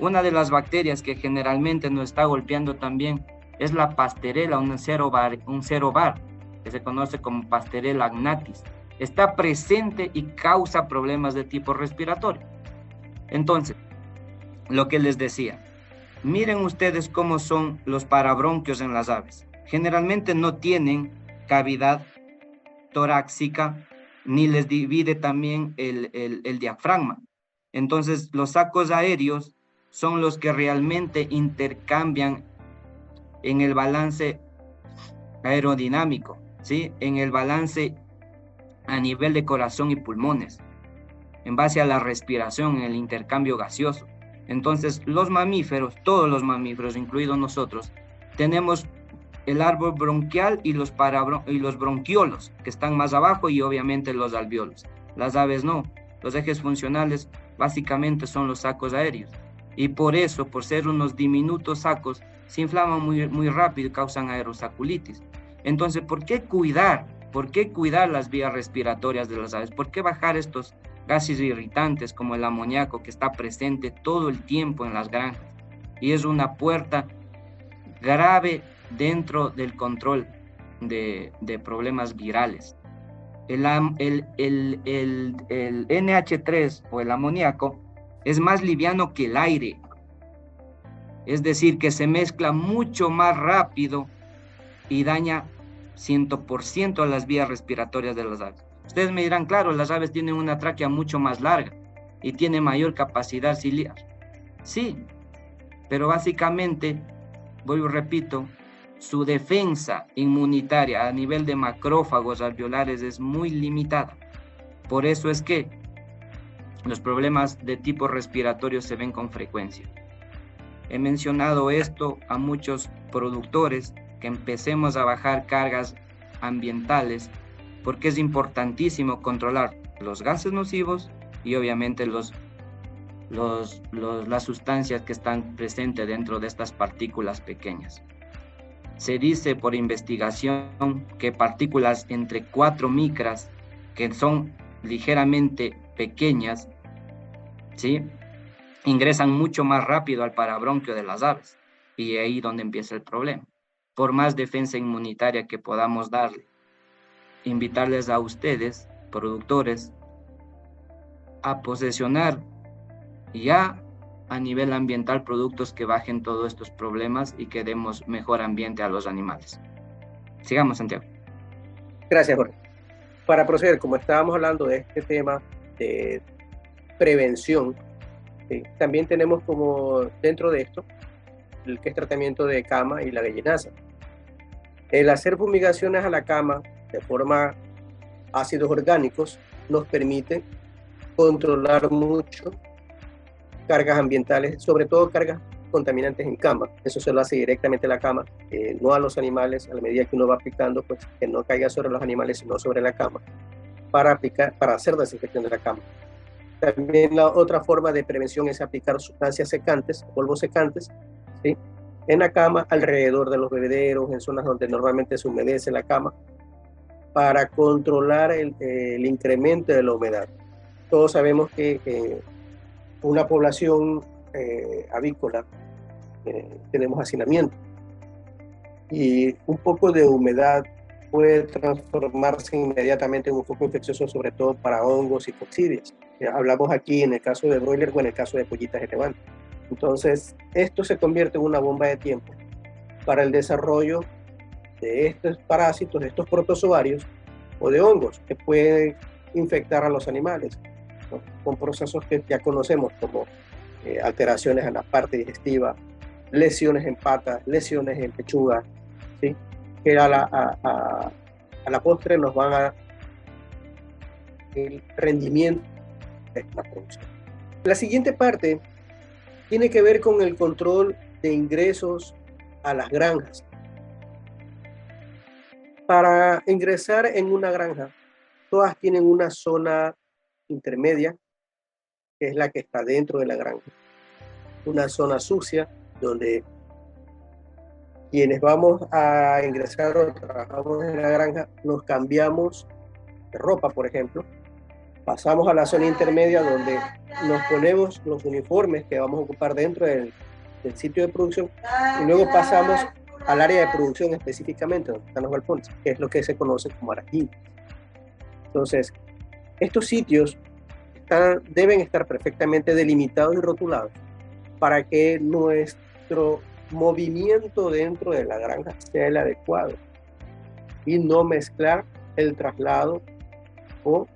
Una de las bacterias que generalmente nos está golpeando también es la Pasteurella, un cerobar, que se conoce como Pasteurella agnatis. Está presente y causa problemas de tipo respiratorio. Entonces, lo que les decía, miren ustedes cómo son los parabronquios en las aves. generalmente no tienen cavidad torácica, ni les divide también el diafragma. Entonces, los sacos aéreos son los que realmente intercambian en el balance aerodinámico, ¿sí? En el balance a nivel de corazón y pulmones, en base a la respiración, en el intercambio gaseoso. Entonces, los mamíferos, todos los mamíferos, incluidos nosotros, tenemos el árbol bronquial y los bronquiolos, que están más abajo, y obviamente los alvéolos. Las aves no. Los ejes funcionales básicamente son los sacos aéreos. Y por eso, por ser unos diminutos sacos, se inflaman muy rápido y causan aerosaculitis. Entonces, ¿por qué cuidar las vías respiratorias de las aves? ¿Por qué bajar estos gases irritantes como el amoníaco, que está presente todo el tiempo en las granjas? Y es una puerta grave dentro del control de problemas virales. El NH3 o el amoníaco es más liviano que el aire, es decir, que se mezcla mucho más rápido y daña 100% a las vías respiratorias de las aves. Ustedes me dirán, claro, las aves tienen una tráquea mucho más larga y tienen mayor capacidad ciliar. Sí, pero básicamente, vuelvo y repito, su defensa inmunitaria a nivel de macrófagos alveolares es muy limitada. Por eso es que los problemas de tipo respiratorio se ven con frecuencia. He mencionado esto a muchos productores, que empecemos a bajar cargas ambientales, porque es importantísimo controlar los gases nocivos y obviamente las sustancias que están presentes dentro de estas partículas pequeñas. Se dice por investigación que partículas entre 4 micras, que son ligeramente pequeñas, ¿sí?, ingresan mucho más rápido al parabronquio de las aves, y ahí donde empieza el problema. Por más defensa inmunitaria que podamos darle, invitarles a ustedes, productores, a posesionar ya a nivel ambiental productos que bajen todos estos problemas y que demos mejor ambiente a los animales. Sigamos, Santiago. Gracias, Jorge. Para proceder, como estábamos hablando de este tema de prevención, también tenemos como dentro de esto el que es tratamiento de cama y la gallinaza. El hacer fumigaciones a la cama de forma ácidos orgánicos nos permite controlar mucho cargas ambientales, sobre todo cargas contaminantes en cama. Eso se lo hace directamente la cama, no a los animales. A la medida que uno va aplicando, pues que no caiga sobre los animales, sino sobre la cama, para hacer desinfección de la cama. También la otra forma de prevención es aplicar sustancias secantes, polvos secantes, ¿sí?, en la cama, alrededor de los bebederos, en zonas donde normalmente se humedece la cama, para controlar el incremento de la humedad. Todos sabemos que una población avícola tenemos hacinamiento, y un poco de humedad puede transformarse inmediatamente en un foco infeccioso, sobre todo para hongos y coccidias. Hablamos aquí en el caso de broiler o en el caso de pollitas de rebaño. Entonces, esto se convierte en una bomba de tiempo para el desarrollo de estos parásitos, de estos protozoarios o de hongos que pueden infectar a los animales, ¿no?, con procesos que ya conocemos como alteraciones en la parte digestiva, lesiones en patas, lesiones en pechuga, ¿sí?, que a la postre nos van a el rendimiento de la producción. La siguiente parte tiene que ver con el control de ingresos a las granjas. Para ingresar en una granja, todas tienen una zona intermedia, que es la que está dentro de la granja. Una zona sucia, donde quienes vamos a ingresar o trabajamos en la granja, nos cambiamos de ropa, por ejemplo. Pasamos a la zona intermedia, donde nos ponemos los uniformes que vamos a ocupar dentro del sitio de producción, y luego pasamos al área de producción específicamente, donde están los galpones, que es lo que se conoce como araquí. Entonces, estos sitios deben estar perfectamente delimitados y rotulados para que nuestro movimiento dentro de la granja sea el adecuado y no mezclar el traslado o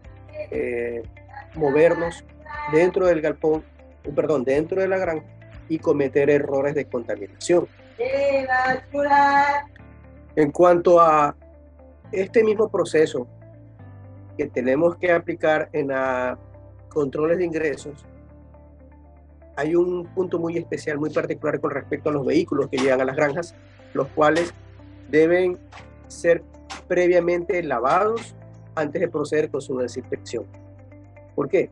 movernos dentro del galpón, perdón, dentro de la granja y cometer errores de contaminación. En cuanto a este mismo proceso que tenemos que aplicar en controles de ingresos, hay un punto muy especial, muy particular con respecto a los vehículos que llegan a las granjas, los cuales deben ser previamente lavados antes de proceder con su desinfección. ¿Por qué?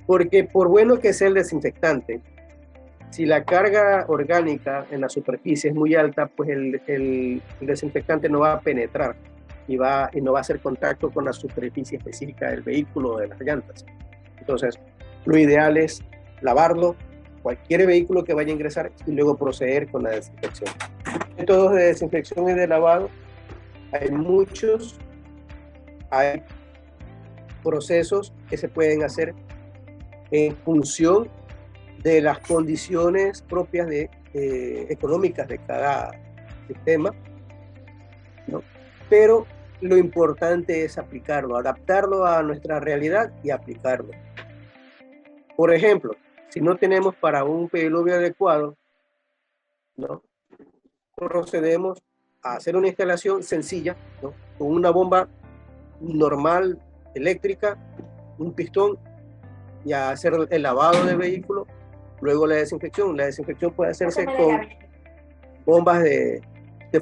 Porque por bueno que sea el desinfectante, si la carga orgánica en la superficie es muy alta, pues el desinfectante no va a penetrar y no va a hacer contacto con la superficie específica del vehículo o de las llantas. Entonces, lo ideal es lavarlo, cualquier vehículo que vaya a ingresar, y luego proceder con la desinfección. Métodos de desinfección y de lavado, hay muchos, hay procesos que se pueden hacer en función de las condiciones propias económicas de cada sistema, ¿no? Pero lo importante es aplicarlo, adaptarlo a nuestra realidad y aplicarlo. Por ejemplo, si no tenemos para un pediluvio adecuado, ¿no?, procedemos a hacer una instalación sencilla, ¿no?, con una bomba normal, eléctrica, un pistón, y a hacer el lavado del vehículo, luego la desinfección. La desinfección puede hacerse con bombas de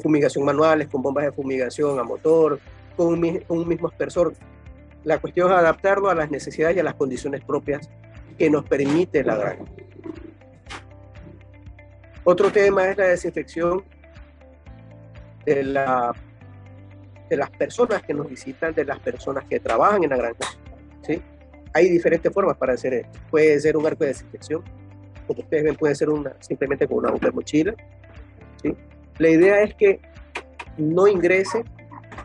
fumigación manuales, con bombas de fumigación a motor, con un mismo aspersor. La cuestión es adaptarlo a las necesidades y a las condiciones propias que nos permite la granja. Otro tema es la desinfección de las personas que nos visitan, de las personas que trabajan en la granja, ¿sí? Hay diferentes formas para hacer esto. Puede ser un arco de desinfección, como ustedes ven, puede ser simplemente con una mochila, ¿sí? La idea es que no ingrese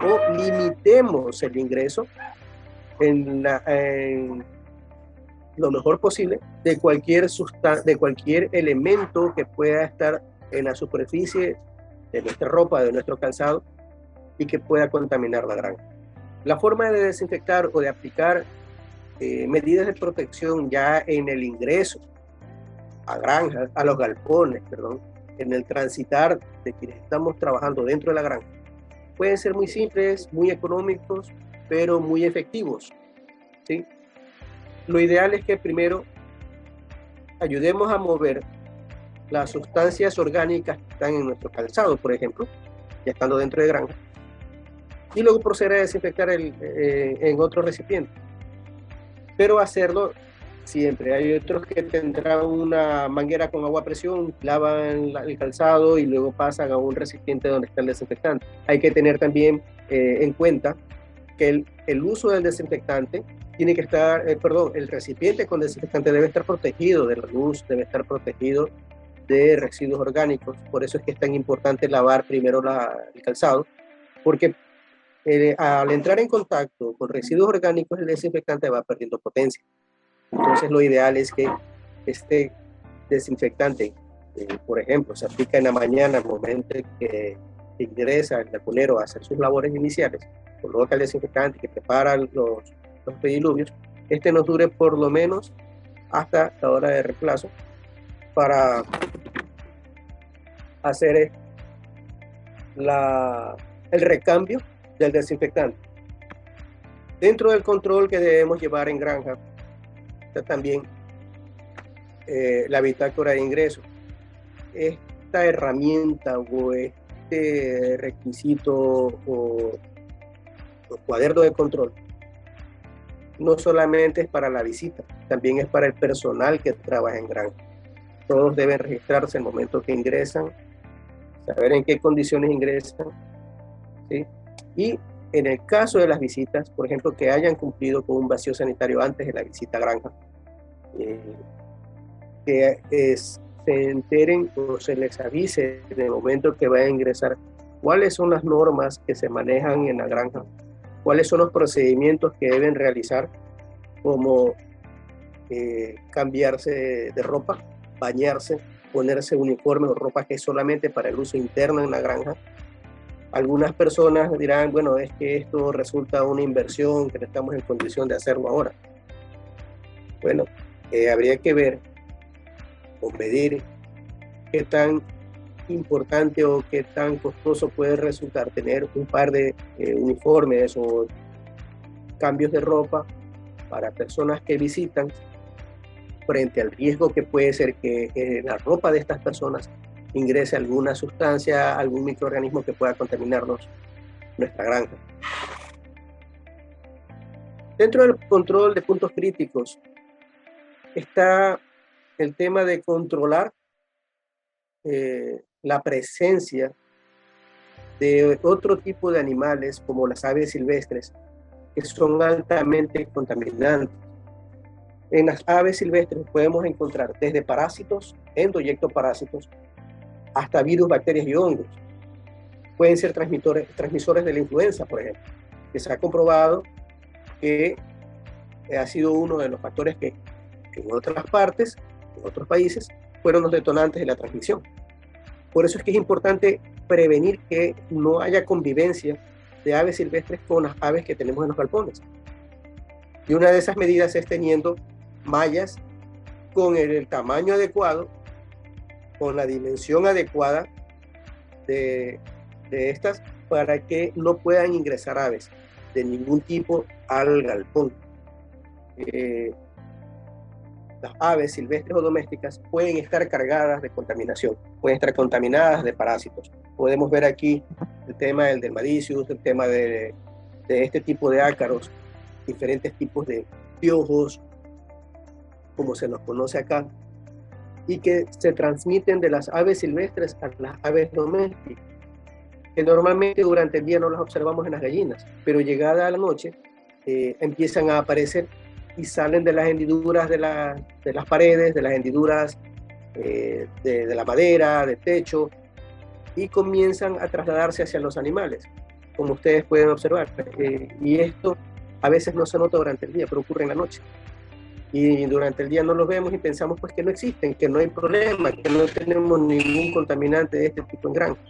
o limitemos el ingreso en lo mejor posible de cualquier elemento que pueda estar en la superficie de nuestra ropa, de nuestro calzado, y que pueda contaminar la granja. La forma de desinfectar o de aplicar medidas de protección ya en el ingreso a granjas, a los galpones, perdón, en el transitar de quienes estamos trabajando dentro de la granja, pueden ser muy simples, muy económicos, pero muy efectivos, ¿sí? Lo ideal es que primero ayudemos a mover las sustancias orgánicas que están en nuestro calzado, por ejemplo, ya estando dentro de granja, y luego proceder a desinfectar en otro recipiente. Pero hacerlo siempre. Hay otros que tendrán una manguera con agua a presión, lavan el calzado y luego pasan a un recipiente donde está el desinfectante. Hay que tener también en cuenta que el uso del desinfectante tiene que estar, el recipiente con desinfectante debe estar protegido de la luz, debe estar protegido de residuos orgánicos. Por eso es que es tan importante lavar primero el calzado, porque al entrar en contacto con residuos orgánicos, el desinfectante va perdiendo potencia. Entonces lo ideal es que este desinfectante, por ejemplo, se aplica en la mañana al momento que ingresa el galponero a hacer sus labores iniciales, coloca el desinfectante que prepara los pediluvios, nos dure por lo menos hasta la hora de reemplazo para hacer el recambio del desinfectante. Dentro del control que debemos llevar en granja está también la bitácora de ingreso. Esta herramienta o este requisito o cuaderno de control no solamente es para la visita, también es para el personal que trabaja en granja. Todos deben registrarse el momento que ingresan, saber en qué condiciones ingresan, ¿sí? Y en el caso de las visitas, por ejemplo, que hayan cumplido con un vacío sanitario antes de la visita a granja, se enteren o se les avise en el momento que vayan a ingresar cuáles son las normas que se manejan en la granja, cuáles son los procedimientos que deben realizar, como cambiarse de ropa, bañarse, ponerse uniformes o ropa que es solamente para el uso interno en la granja. Algunas personas dirán, bueno, es que esto resulta una inversión, que no estamos en condición de hacerlo ahora. Bueno, habría que ver o medir qué tan importante o qué tan costoso puede resultar tener un par de uniformes o cambios de ropa para personas que visitan, frente al riesgo que puede ser que la ropa de estas personas ingrese alguna sustancia, algún microorganismo que pueda contaminarnos nuestra granja. Dentro del control de puntos críticos está el tema de controlar la presencia de otro tipo de animales como las aves silvestres que son altamente contaminantes. En las aves silvestres podemos encontrar desde parásitos, endo y ectoparásitos, hasta virus, bacterias y hongos. Pueden ser transmisores de la influenza, por ejemplo, que se ha comprobado que ha sido uno de los factores que en otras partes, en otros países, fueron los detonantes de la transmisión. Por eso es que es importante prevenir que no haya convivencia de aves silvestres con las aves que tenemos en los galpones. Y una de esas medidas es teniendo mallas con el tamaño adecuado, con la dimensión adecuada de estas, para que no puedan ingresar aves de ningún tipo al galpón. Las aves silvestres o domésticas pueden estar cargadas de contaminación, pueden estar contaminadas de parásitos. Podemos ver aquí el tema del dermaticius, el tema de este tipo de ácaros, diferentes tipos de piojos, como se nos conoce acá, y que se transmiten de las aves silvestres a las aves domésticas, que normalmente durante el día no las observamos en las gallinas, pero llegada la noche empiezan a aparecer y salen de las hendiduras de las paredes, de las hendiduras de la madera, del techo, y comienzan a trasladarse hacia los animales, como ustedes pueden observar. Y esto a veces no se nota durante el día, pero ocurre en la noche. Y durante el día no los vemos y pensamos pues que no existen, que no hay problema, que no tenemos ningún contaminante de este tipo en granja.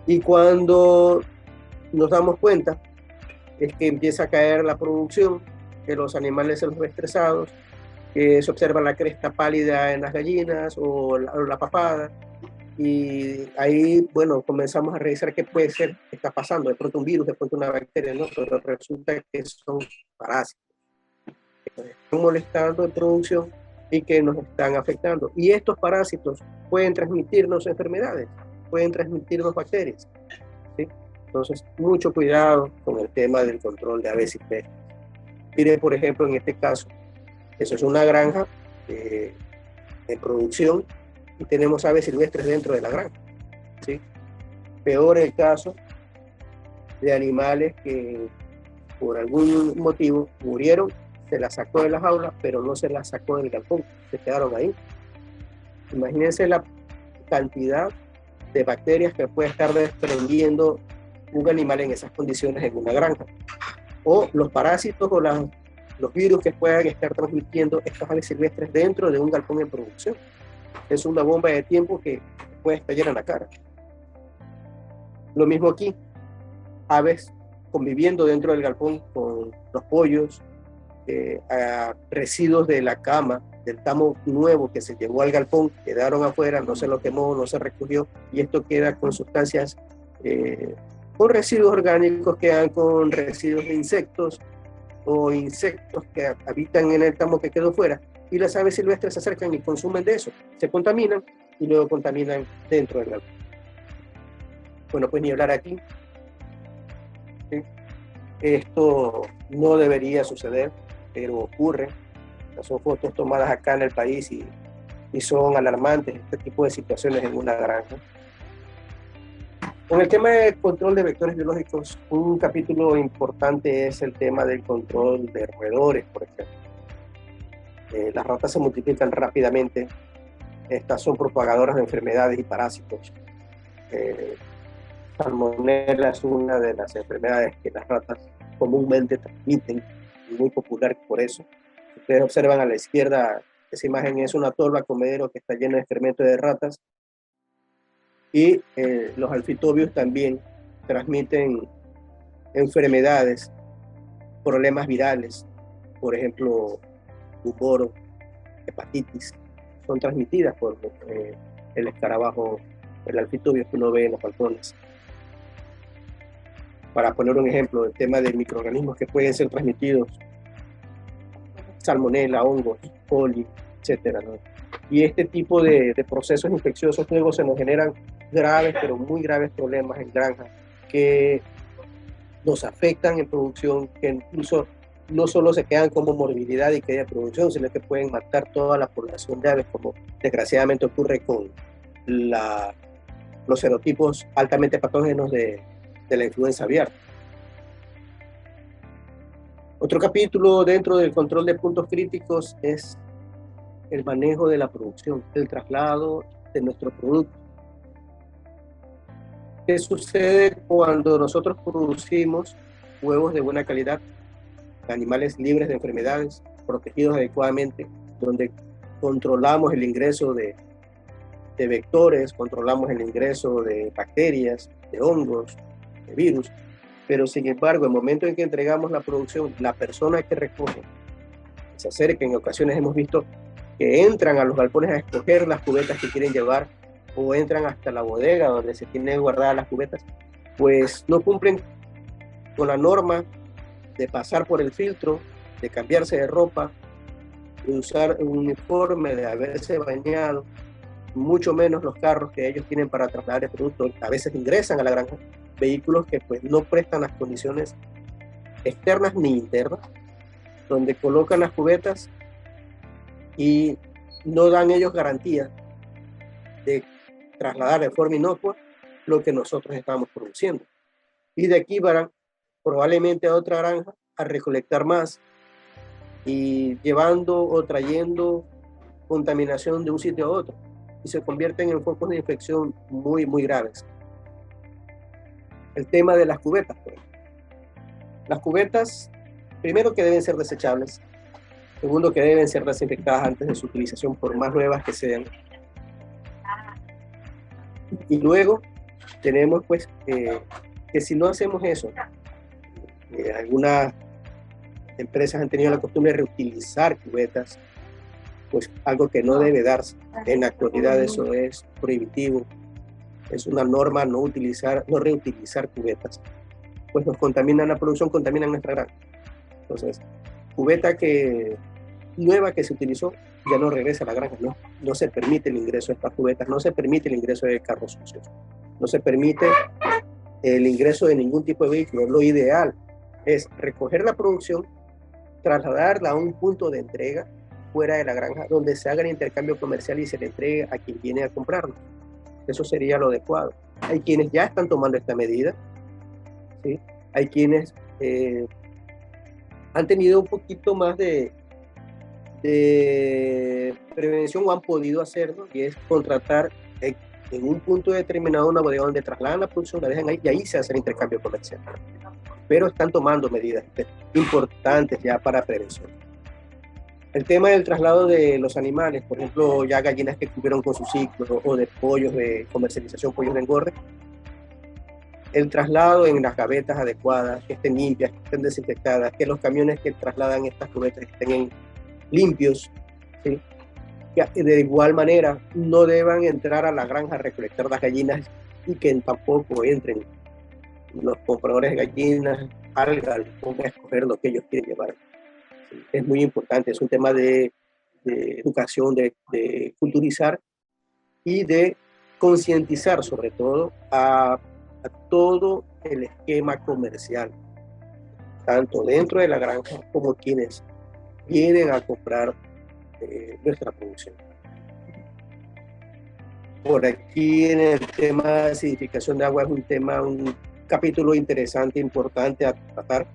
Y cuando nos damos cuenta es que empieza a caer la producción, que los animales se los ve estresados, que se observa la cresta pálida en las gallinas o la papada, y ahí, bueno, comenzamos a revisar qué puede ser, qué está pasando, de pronto un virus, de pronto una bacteria, ¿no? Pero resulta que son parásitos que nos están molestando en producción y que nos están afectando. Y estos parásitos pueden transmitirnos enfermedades, pueden transmitirnos bacterias, ¿sí? Entonces, mucho cuidado con el tema del control de aves silvestres. Miren, por ejemplo, en este caso, eso es una granja de producción y tenemos aves silvestres dentro de la granja, ¿sí? Peor el caso de animales que por algún motivo murieron, se las sacó de las jaulas, pero no se las sacó del galpón, se quedaron ahí. Imagínense la cantidad de bacterias que puede estar desprendiendo un animal en esas condiciones en una granja. O los parásitos o los virus que puedan estar transmitiendo estas aves silvestres dentro de un galpón en producción. Es una bomba de tiempo que puede estallar en la cara. Lo mismo aquí, aves conviviendo dentro del galpón con los pollos, residuos de la cama, del tamo nuevo que se llevó al galpón, quedaron afuera, no se lo quemó, no se recogió, y esto queda con sustancias, con residuos orgánicos, quedan con residuos de insectos o insectos que habitan en el tamo que quedó fuera, y las aves silvestres se acercan y consumen de eso, se contaminan y luego contaminan dentro del galpón. Bueno, pues ni hablar aquí. ¿Sí? Esto no debería suceder, pero ocurre. Son fotos tomadas acá en el país y son alarmantes este tipo de situaciones en una granja. Con el tema del control de vectores biológicos, un capítulo importante es el tema del control de roedores, por ejemplo. Las ratas se multiplican rápidamente. Estas son propagadoras de enfermedades y parásitos. Salmonella es una de las enfermedades que las ratas comúnmente transmiten, muy popular por eso. Ustedes observan a la izquierda Esa imagen es una tolva comedero que está llena de excremento de ratas. Y los anfibios también transmiten enfermedades, problemas virales, por ejemplo, buboro, hepatitis, son transmitidas por el escarabajo, el anfibio que uno ve en los balcones. Para poner un ejemplo, el tema de microorganismos que pueden ser transmitidos, salmonela, hongos, coli, etcétera, ¿no? Y este tipo de procesos infecciosos luego se nos generan graves, pero muy graves problemas en granjas que nos afectan en producción, que incluso no solo se quedan como morbilidad y caída de producción, sino que pueden matar toda la población de aves, como desgraciadamente ocurre con los serotipos altamente patógenos de la influenza aviar. Otro capítulo dentro del control de puntos críticos es el manejo de la producción, el traslado de nuestro producto. ¿Qué sucede cuando nosotros producimos huevos de buena calidad, animales libres de enfermedades, protegidos adecuadamente, donde controlamos el ingreso de vectores, controlamos el ingreso de bacterias, de hongos, de virus, pero sin embargo, en el momento en que entregamos la producción, la persona que recoge se acerca? En ocasiones hemos visto que entran a los galpones a escoger las cubetas que quieren llevar, o entran hasta la bodega donde se tienen guardadas las cubetas, pues no cumplen con la norma de pasar por el filtro, de cambiarse de ropa, de usar un uniforme, de haberse bañado, mucho menos los carros que ellos tienen para trasladar el producto. A veces ingresan a la granja vehículos que pues no prestan las condiciones externas ni internas, donde colocan las cubetas y no dan ellos garantía de trasladar de forma inocua lo que nosotros estamos produciendo. Y de aquí van probablemente a otra granja a recolectar más y llevando o trayendo contaminación de un sitio a otro, y se convierten en focos de infección muy, muy graves. El tema de las cubetas, pues. Las cubetas, primero, que deben ser desechables. Segundo, que deben ser desinfectadas antes de su utilización, por más nuevas que sean. Y luego tenemos pues que si no hacemos eso, algunas empresas han tenido la costumbre de reutilizar cubetas, pues algo que no debe darse. En la actualidad eso es prohibitivo. Es una norma no reutilizar cubetas. Pues nos contaminan la producción, contaminan nuestra granja. Entonces, cubeta nueva que se utilizó ya no regresa a la granja, no se permite el ingreso de estas cubetas, no se permite el ingreso de carros sucios, no se permite el ingreso de ningún tipo de vehículo. Lo ideal es recoger la producción, trasladarla a un punto de entrega fuera de la granja, donde se haga el intercambio comercial y se le entregue a quien viene a comprarlo. Eso sería lo adecuado. Hay quienes ya están tomando esta medida, ¿sí? Hay quienes han tenido un poquito más de prevención, o han podido hacerlo, y es contratar en un punto determinado una bodega donde trasladan la producción, la dejan ahí y ahí se hace el intercambio comercial. Pero están tomando medidas importantes ya para prevención. El tema del traslado de los animales, por ejemplo, ya gallinas que cumplieron con su ciclo, o de pollos de comercialización, pollos de engorde, el traslado en las gavetas adecuadas, que estén limpias, que estén desinfectadas, que los camiones que trasladan estas cubetas estén limpios, ¿sí? Que de igual manera no deban entrar a la granja a recolectar las gallinas, y que tampoco entren los compradores de gallinas al galpón a escoger lo que ellos quieren llevar. ¿Sí? Es muy importante, es un tema de educación, de culturizar y de concientizar sobre todo a todo el esquema comercial, tanto dentro de la granja como quienes vienen a comprar nuestra producción. Por aquí en el tema de acidificación de agua es un capítulo interesante, importante a tratar.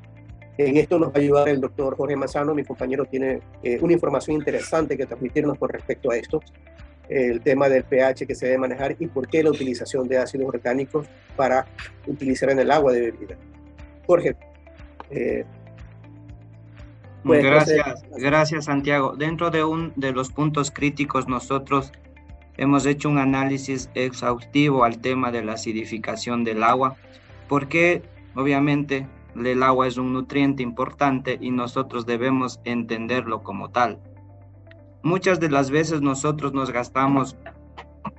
En esto nos va a ayudar el doctor Jorge Manzano, mi compañero tiene una información interesante que transmitirnos con respecto a esto, el tema del pH que se debe manejar y por qué la utilización de ácidos orgánicos para utilizar en el agua de bebida. Jorge, Puedes Gracias Santiago. Dentro de los puntos críticos nosotros hemos hecho un análisis exhaustivo al tema de la acidificación del agua, porque obviamente el agua es un nutriente importante y nosotros debemos entenderlo como tal. Muchas de las veces nosotros nos gastamos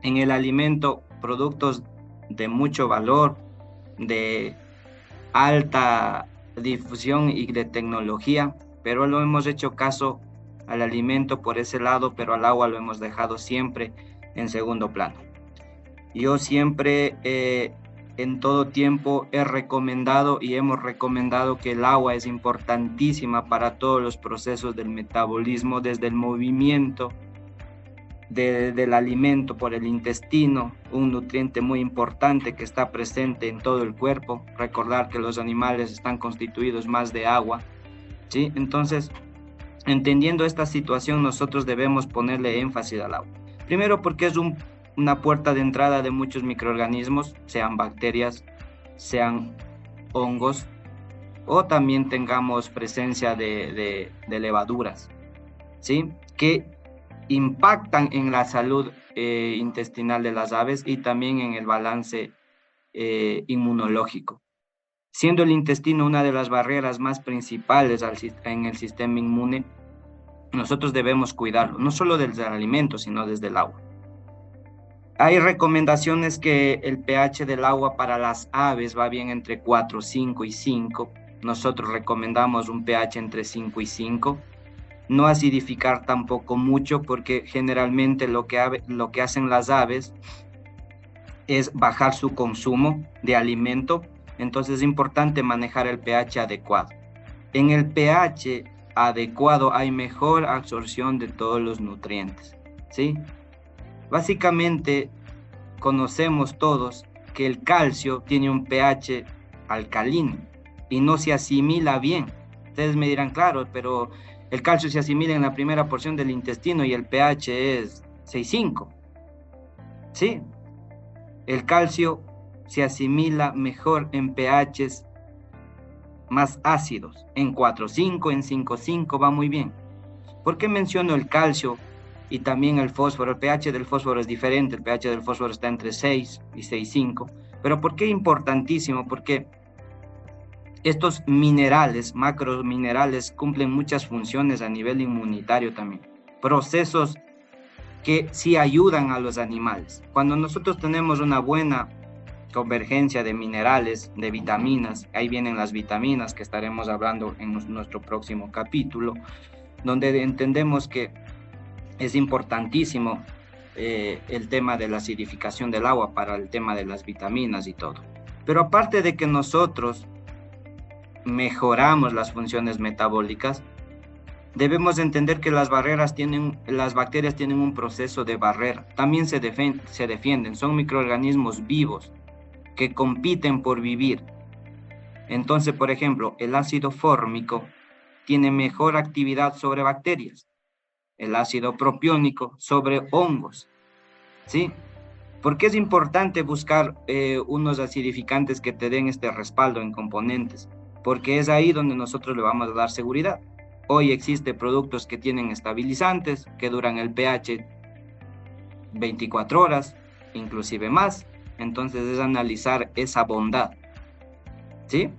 en el alimento productos de mucho valor, de alta difusión y de tecnología, pero lo hemos hecho caso al alimento por ese lado, pero al agua lo hemos dejado siempre en segundo plano. Yo siempre en todo tiempo he recomendado y hemos recomendado que el agua es importantísima para todos los procesos del metabolismo, desde el movimiento del alimento por el intestino, un nutriente muy importante que está presente en todo el cuerpo. Recordar que los animales están constituidos más de agua, ¿sí? Entonces, entendiendo esta situación, nosotros debemos ponerle énfasis al agua. Primero porque es una puerta de entrada de muchos microorganismos, sean bacterias, sean hongos, o también tengamos presencia de levaduras, ¿sí? Que impactan en la salud intestinal de las aves y también en el balance inmunológico. Siendo el intestino una de las barreras más principales en el sistema inmune, nosotros debemos cuidarlo, no solo desde el alimento, sino desde el agua. Hay recomendaciones que el pH del agua para las aves va bien entre 4, 5 y 5. Nosotros recomendamos un pH entre 5 y 5. No acidificar tampoco mucho, porque generalmente lo que hacen las aves es bajar su consumo de alimento. Entonces es importante manejar el pH adecuado. En el pH adecuado hay mejor absorción de todos los nutrientes, ¿sí? Básicamente conocemos todos que el calcio tiene un pH alcalino y no se asimila bien. Ustedes me dirán, claro, pero el calcio se asimila en la primera porción del intestino y el pH es 6,5. Sí, el calcio se asimila mejor en pHs más ácidos, en 4,5, en 5,5 va muy bien. ¿Por qué menciono el calcio y también el fósforo? El pH del fósforo es diferente, el pH del fósforo está entre 6 y 6,5. ¿Pero por qué importantísimo? Porque estos minerales, macrominerales, cumplen muchas funciones a nivel inmunitario también. Procesos que sí ayudan a los animales. Cuando nosotros tenemos una buena convergencia de minerales, de vitaminas, ahí vienen las vitaminas que estaremos hablando en nuestro próximo capítulo, donde entendemos que es importantísimo el tema de la acidificación del agua para el tema de las vitaminas y todo. Pero aparte de que nosotros mejoramos las funciones metabólicas, debemos entender que las bacterias tienen un proceso de barrera. También se defienden, son microorganismos vivos que compiten por vivir. Entonces, por ejemplo, el ácido fórmico tiene mejor actividad sobre bacterias, el ácido propiónico sobre hongos, ¿sí? ¿Por qué es importante buscar unos acidificantes que te den este respaldo en componentes? Porque es ahí donde nosotros le vamos a dar seguridad. Hoy existen productos que tienen estabilizantes, que duran el pH 24 horas, inclusive más. Entonces es analizar esa bondad, ¿sí?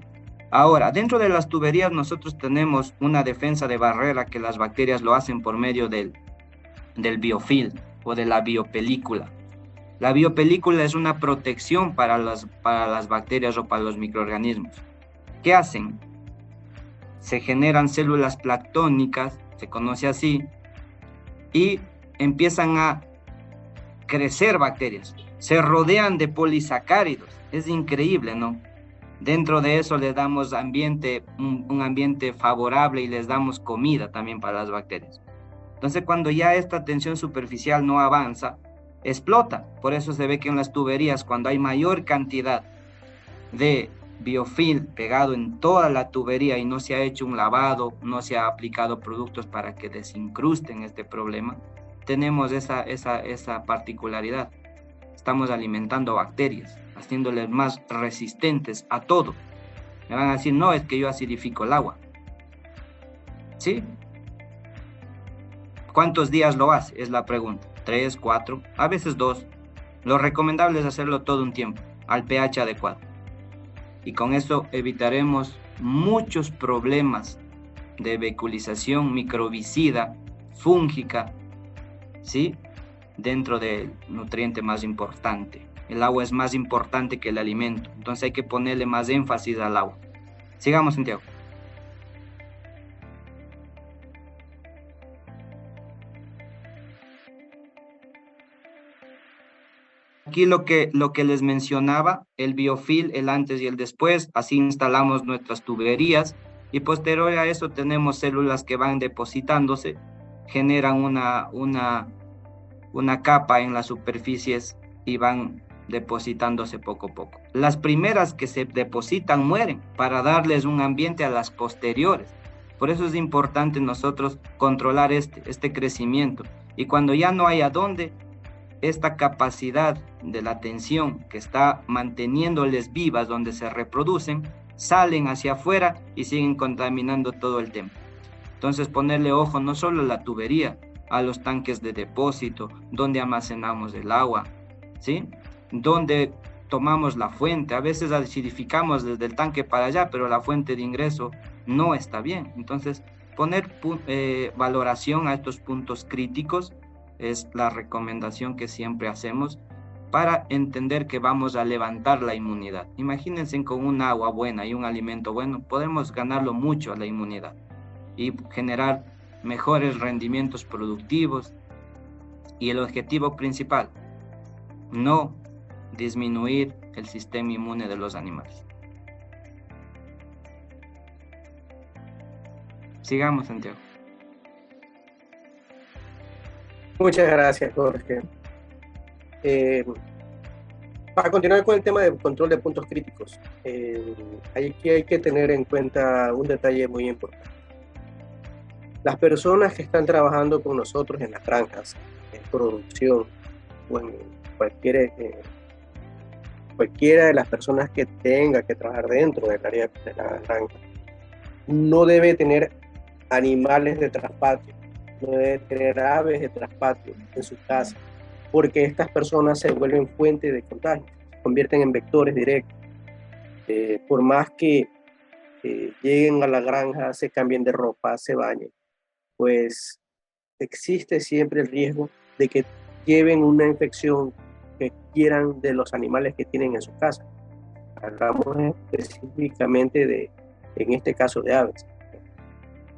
Ahora, dentro de las tuberías nosotros tenemos una defensa de barrera que las bacterias lo hacen por medio del biofilm o de la biopelícula. La biopelícula es una protección para las bacterias o para los microorganismos. ¿Qué hacen? Se generan células planctónicas, se conoce así, y empiezan a crecer bacterias. Se rodean de polisacáridos. Es increíble, ¿no? Dentro de eso les damos un ambiente favorable y les damos comida también para las bacterias. Entonces, cuando ya esta tensión superficial no avanza, explota. Por eso se ve que en las tuberías, cuando hay mayor cantidad de biofilm pegado en toda la tubería y no se ha hecho un lavado, no se ha aplicado productos para que desincrusten este problema, tenemos esa particularidad. Estamos alimentando bacterias, haciéndoles más resistentes a todo. Me van a decir, no, es que yo acidifico el agua. ¿sí? ¿Cuántos días lo hace? Es la pregunta. 3, 4, a veces 2. Lo recomendable es hacerlo todo un tiempo, al pH adecuado. Y con eso evitaremos muchos problemas de vehiculización microbicida, fúngica, ¿sí? Dentro del nutriente más importante. El agua es más importante que el alimento, entonces hay que ponerle más énfasis al agua. Sigamos, Santiago. Aquí lo que les mencionaba, el biofil, el antes y el después, así instalamos nuestras tuberías y posterior a eso tenemos células que van depositándose, generan una capa en las superficies y van depositándose poco a poco. Las primeras que se depositan mueren para darles un ambiente a las posteriores. Por eso es importante nosotros controlar este crecimiento. Y cuando ya no hay a dónde, esta capacidad de la tensión que está manteniéndoles vivas donde se reproducen, salen hacia afuera y siguen contaminando todo el tiempo. Entonces ponerle ojo no solo a la tubería, a los tanques de depósito, donde almacenamos el agua, ¿sí? Donde tomamos la fuente. A veces acidificamos desde el tanque para allá, pero la fuente de ingreso no está bien. Entonces, poner valoración a estos puntos críticos es la recomendación que siempre hacemos para entender que vamos a levantar la inmunidad. Imagínense con un agua buena y un alimento bueno, podemos ganarlo mucho a la inmunidad y generar mejores rendimientos productivos. Y el objetivo principal, no disminuir el sistema inmune de los animales. Sigamos, Santiago. Muchas gracias, Jorge. Para continuar con el tema de control de puntos críticos, aquí hay que tener en cuenta un detalle muy importante. Las personas que están trabajando con nosotros en las granjas, en producción, o en cualquiera de las personas que tenga que trabajar dentro del área de la granja, no debe tener animales de traspatio, no debe tener aves de traspatio en su casa, porque estas personas se vuelven fuente de contagio, se convierten en vectores directos. Por más que lleguen a la granja, se cambien de ropa, se bañen, pues existe siempre el riesgo de que lleven una infección que quieran de los animales que tienen en su casa. Hablamos específicamente en este caso, de aves.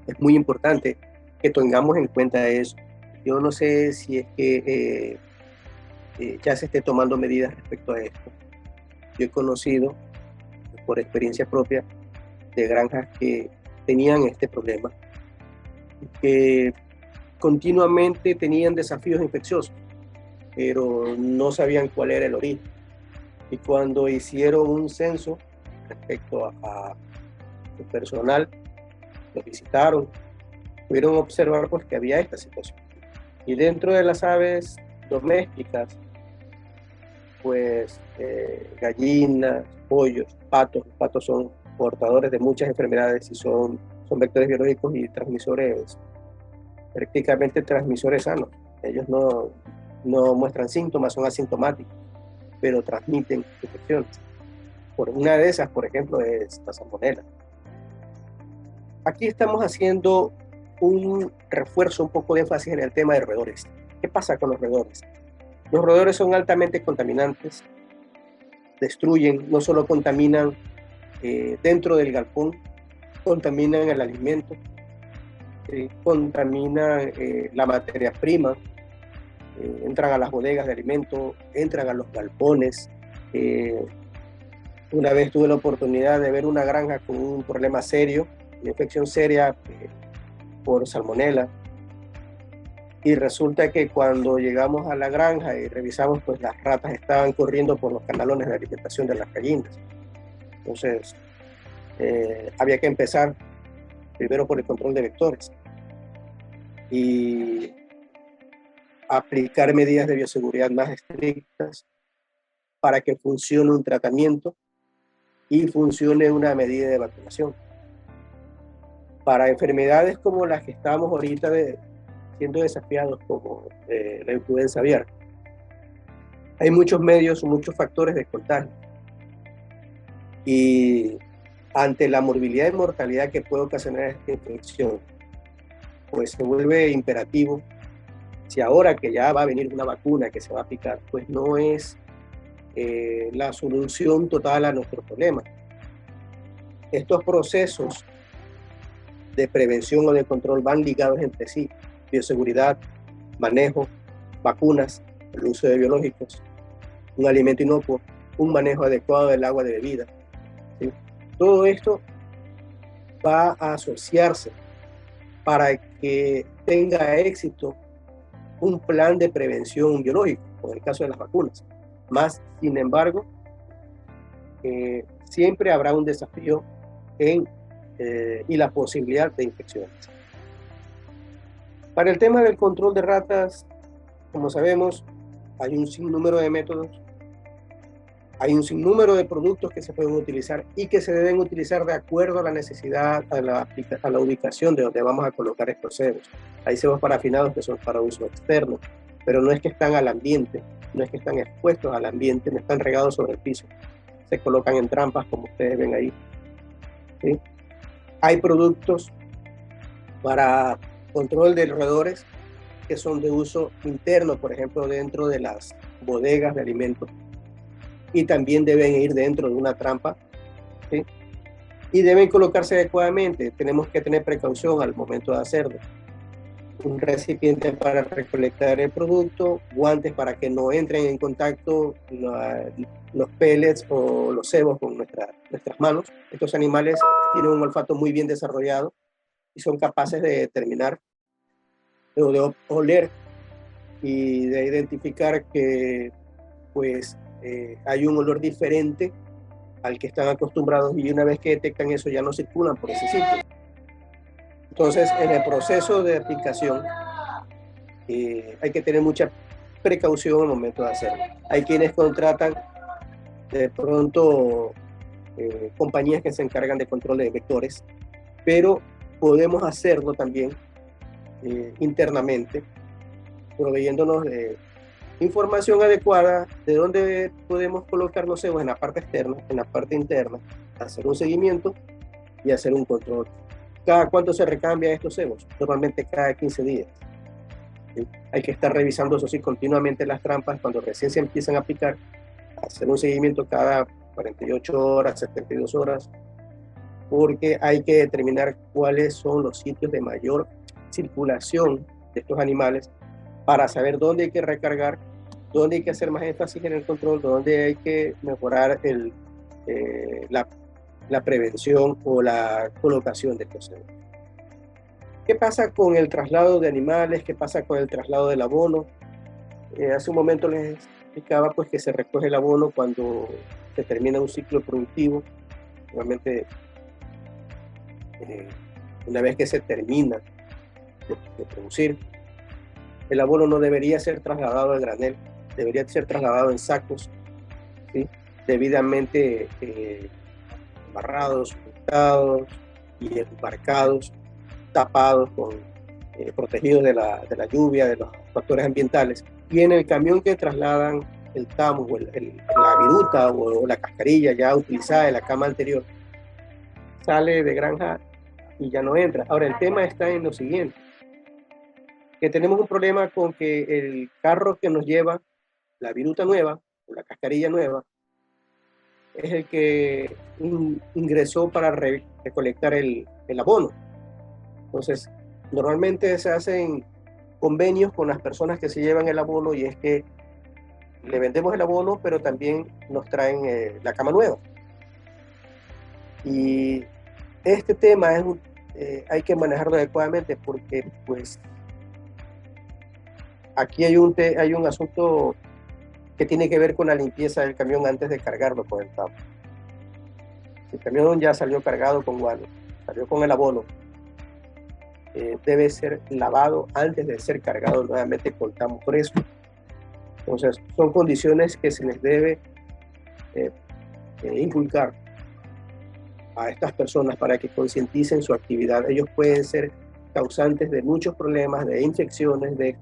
Es muy importante que tengamos en cuenta eso. Yo no sé si es que ya se esté tomando medidas respecto a esto. Yo he conocido, por experiencia propia, de granjas que tenían este problema, que continuamente tenían desafíos infecciosos, pero no sabían cuál era el origen. Y cuando hicieron un censo respecto a su personal, lo visitaron, pudieron observar pues que había esta situación. Y dentro de las aves domésticas, pues gallinas, pollos, patos. Los patos son portadores de muchas enfermedades y son vectores biológicos y transmisores, prácticamente transmisores sanos. Ellos no muestran síntomas, son asintomáticos, pero transmiten infecciones. Una de esas, por ejemplo, es la salmonela. Aquí estamos haciendo un refuerzo, un poco de énfasis en el tema de roedores. ¿Qué pasa con los roedores? Los roedores son altamente contaminantes, destruyen, no solo contaminan dentro del galpón, contaminan el alimento, contaminan la materia prima, entran a las bodegas de alimentos, entran a los galpones. Una vez tuve la oportunidad de ver una granja con un problema serio, una infección seria por salmonela, y resulta que cuando llegamos a la granja y revisamos, pues las ratas estaban corriendo por los canalones de alimentación de las gallinas. Entonces había que empezar primero por el control de vectores y aplicar medidas de bioseguridad más estrictas para que funcione un tratamiento y funcione una medida de vacunación. para enfermedades como las que estamos ahorita siendo desafiados, como la influenza aviar. Hay muchos medios, muchos factores de contagio. Y ante la morbilidad y mortalidad que puede ocasionar esta infección, pues se vuelve imperativo, si ahora que ya va a venir una vacuna que se va a aplicar, pues no es la solución total a nuestro problema. Estos procesos de prevención o de control van ligados entre sí: bioseguridad, manejo, vacunas, el uso de biológicos, un alimento inocuo, un manejo adecuado del agua de bebida, ¿sí? Todo esto va a asociarse para que tenga éxito un plan de prevención biológico, como en el caso de las vacunas. Más, sin embargo, siempre habrá un desafío y la posibilidad de infecciones. Para el tema del control de ratas, como sabemos, hay un sinnúmero de métodos, hay un sinnúmero de productos que se pueden utilizar y que se deben utilizar de acuerdo a la necesidad, a la ubicación de donde vamos a colocar estos cebos. Hay cebos parafinados que son para uso externo, pero no es que están al ambiente, no es que están expuestos al ambiente, no están regados sobre el piso. Se colocan en trampas, como ustedes ven ahí, ¿sí? Hay productos para control de roedores que son de uso interno, por ejemplo, dentro de las bodegas de alimentos, y también deben ir dentro de una trampa, ¿sí? Y deben colocarse adecuadamente. Tenemos que tener precaución al momento de hacerlo. Un recipiente para recolectar el producto, guantes para que no entren en contacto los pellets o los cebos con nuestras manos. Estos animales tienen un olfato muy bien desarrollado y son capaces de determinar o de oler y de identificar que pues hay un olor diferente al que están acostumbrados, y una vez que detectan eso ya no circulan por ese sitio. Entonces, en el proceso de aplicación hay que tener mucha precaución al momento de hacerlo. Hay quienes contratan de pronto compañías que se encargan de control de vectores, pero podemos hacerlo también internamente, proveyéndonos de información adecuada de dónde podemos colocar los cebos en la parte externa, en la parte interna, hacer un seguimiento y hacer un control. ¿Cada cuánto se recambia estos cebos? Normalmente cada 15 días. ¿Sí? Hay que estar revisando, eso sí, continuamente las trampas cuando recién se empiezan a aplicar, hacer un seguimiento cada 48 horas, 72 horas, porque hay que determinar cuáles son los sitios de mayor circulación de estos animales para saber dónde hay que recargar, dónde hay que hacer más énfasis en el control, dónde hay que mejorar la prevención o la colocación de estos cebos. ¿Qué pasa con el traslado de animales? ¿Qué pasa con el traslado del abono? Hace un momento les explicaba pues, que se recoge el abono cuando se termina un ciclo productivo. Normalmente, una vez que se termina de producir, el abono no debería ser trasladado al granel, debería ser trasladado en sacos, ¿sí? Debidamente amarrados, juntados y embarcados, tapados, protegidos de la lluvia, de los factores ambientales. Y en el camión que trasladan el tamo, o la viruta o la cascarilla ya utilizada de la cama anterior, sale de granja y ya no entra. Ahora, el tema está en lo siguiente, que tenemos un problema con que el carro que nos lleva la viruta nueva, o la cascarilla nueva, es el que ingresó para recolectar el abono. Entonces, normalmente se hacen convenios con las personas que se llevan el abono, y es que le vendemos el abono, pero también nos traen la cama nueva. Y este tema hay que manejarlo adecuadamente, porque pues aquí hay un asunto que tiene que ver con la limpieza del camión antes de cargarlo con el tamo. Si el camión ya salió cargado con guano, salió con el abono, debe ser lavado antes de ser cargado nuevamente con tamo fresco. Entonces, son condiciones que se les debe inculcar a estas personas para que concienticen su actividad. Ellos pueden ser causantes de muchos problemas, de infecciones, de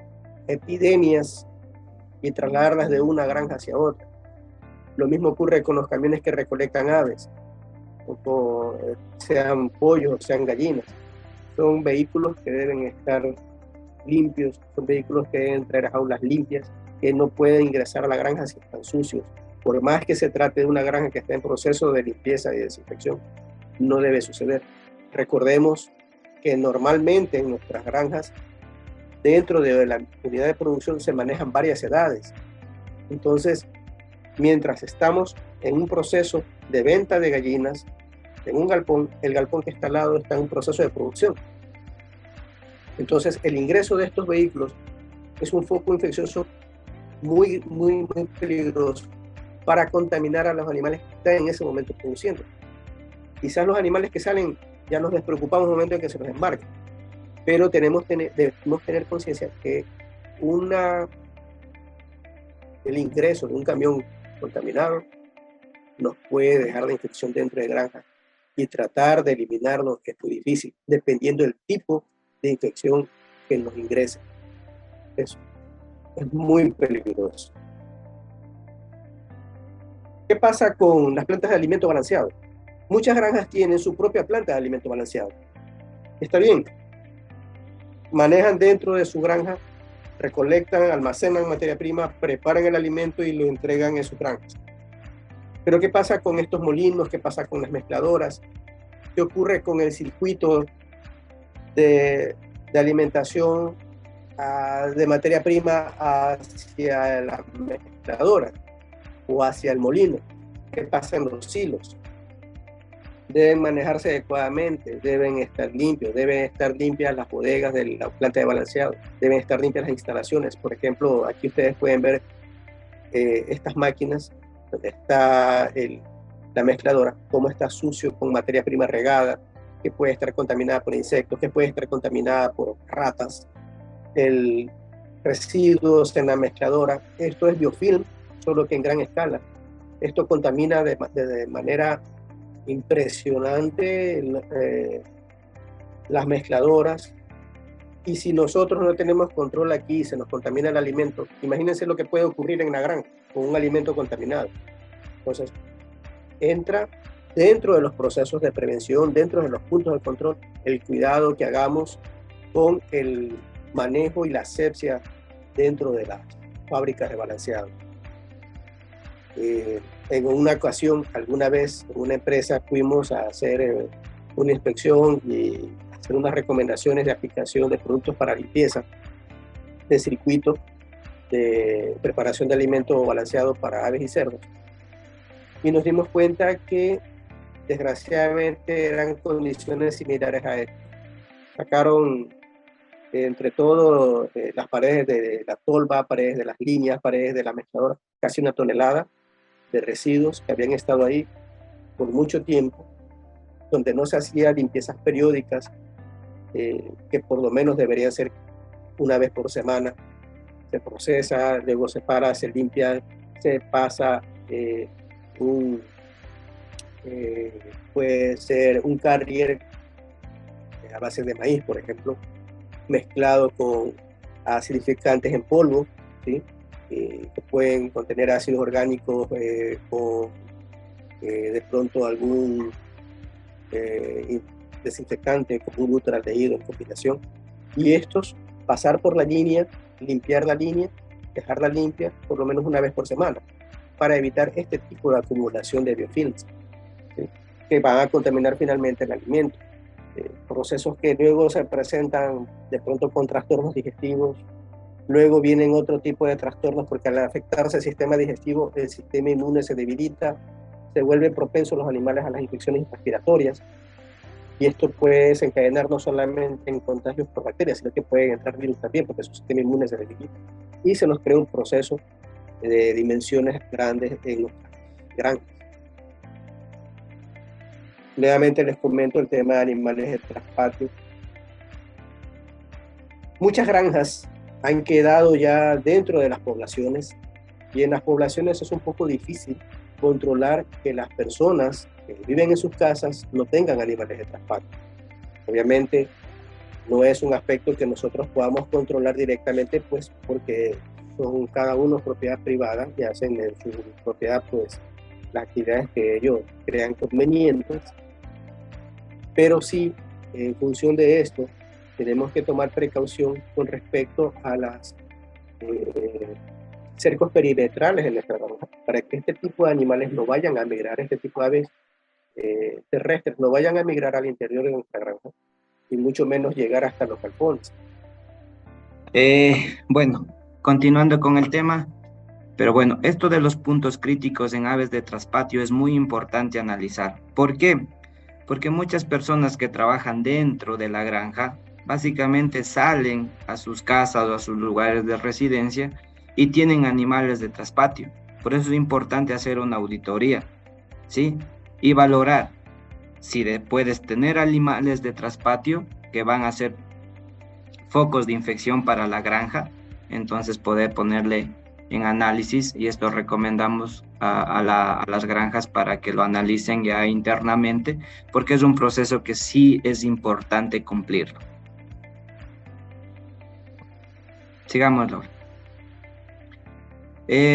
epidemias, y trasladarlas de una granja hacia otra. Lo mismo ocurre con los camiones que recolectan aves, sean pollos o sean gallinas. Son vehículos que deben estar limpios, son vehículos que deben traer jaulas limpias, que no pueden ingresar a la granja si están sucios. Por más que se trate de una granja que está en proceso de limpieza y desinfección, no debe suceder. Recordemos que normalmente en nuestras granjas, dentro de la unidad de producción, se manejan varias edades. Entonces, mientras estamos en un proceso de venta de gallinas, en un galpón, el galpón que está al lado está en un proceso de producción. Entonces, el ingreso de estos vehículos es un foco infeccioso muy peligroso para contaminar a los animales que están en ese momento produciendo. Quizás los animales que salen ya nos despreocupamos en el momento en que se los embarcan, pero debemos tener conciencia que el ingreso de un camión contaminado nos puede dejar la infección dentro de granja, y tratar de eliminarlo es muy difícil, dependiendo del tipo de infección que nos ingrese. Eso es muy peligroso. ¿Qué pasa con las plantas de alimento balanceado? Muchas granjas tienen su propia planta de alimento balanceado. Está bien. Manejan dentro de su granja, recolectan, almacenan materia prima, preparan el alimento y lo entregan en sus granjas. Pero ¿qué pasa con estos molinos? ¿Qué pasa con las mezcladoras? ¿Qué ocurre con el circuito de alimentación de materia prima hacia la mezcladora o hacia el molino? ¿Qué pasa en los silos? Deben manejarse adecuadamente, deben estar limpios, deben estar limpias las bodegas de la planta de balanceado, deben estar limpias las instalaciones. Por ejemplo, aquí ustedes pueden ver estas máquinas donde está la mezcladora, cómo está sucio con materia prima regada, que puede estar contaminada por insectos, que puede estar contaminada por ratas, el residuos en la mezcladora. Esto es biofilm, solo que en gran escala. Esto contamina de manera impresionante las mezcladoras, y si nosotros no tenemos control aquí, se nos contamina el alimento. Imagínense lo que puede ocurrir en la granja con un alimento contaminado. Entonces, entra dentro de los procesos de prevención, dentro de los puntos de control, el cuidado que hagamos con el manejo y la asepsia dentro de las fábricas de balanceado. En una ocasión, alguna vez, en una empresa fuimos a hacer una inspección y hacer unas recomendaciones de aplicación de productos para limpieza de circuito de preparación de alimento balanceado para aves y cerdos. Y nos dimos cuenta que desgraciadamente eran condiciones similares a esto. Sacaron entre todo las paredes de la tolva, paredes de las líneas, paredes de la mezcladora, casi 1 tonelada de residuos que habían estado ahí por mucho tiempo, donde no se hacían limpiezas periódicas, que por lo menos deberían ser una vez por semana. Se procesa, luego se para, se limpia, se pasa puede ser un carrier a base de maíz, por ejemplo, mezclado con acidificantes en polvo, ¿sí? Que pueden contener ácidos orgánicos o de pronto algún desinfectante como un butraldehído en combinación. Y estos, pasar por la línea, limpiar la línea, dejarla limpia por lo menos una vez por semana, para evitar este tipo de acumulación de biofilms, ¿sí? Que van a contaminar finalmente el alimento. Procesos que luego se presentan de pronto con trastornos digestivos. Luego vienen otro tipo de trastornos porque al afectarse el sistema digestivo, el sistema inmune se debilita, se vuelven propensos los animales a las infecciones respiratorias, y esto puede desencadenar no solamente en contagios por bacterias, sino que pueden entrar virus también porque su sistema inmune se debilita y se nos crea un proceso de dimensiones grandes en nuestras granjas. Nuevamente les comento el tema de animales de traspatio. Muchas granjas han quedado ya dentro de las poblaciones, y en las poblaciones es un poco difícil controlar que las personas que viven en sus casas no tengan animales de traspatio. Obviamente no es un aspecto que nosotros podamos controlar directamente, pues porque son cada uno propiedad privada y hacen en su propiedad pues las actividades que ellos crean convenientes, pero sí, en función de esto, tenemos que tomar precaución con respecto a las cercos perimetrales en nuestra granja, para que este tipo de animales no vayan a migrar, este tipo de aves terrestres no vayan a migrar al interior de nuestra granja, y mucho menos llegar hasta los galpones. Bueno, continuando con el tema, pero bueno, esto de los puntos críticos en aves de traspatio es muy importante analizar. ¿Por qué? Porque muchas personas que trabajan dentro de la granja básicamente salen a sus casas o a sus lugares de residencia y tienen animales de traspatio. Por eso es importante hacer una auditoría, ¿sí? Y valorar si puedes tener animales de traspatio que van a ser focos de infección para la granja, entonces poder ponerle en análisis, y esto recomendamos a las granjas para que lo analicen ya internamente, porque es un proceso que sí es importante cumplirlo. Sigamos, Laura.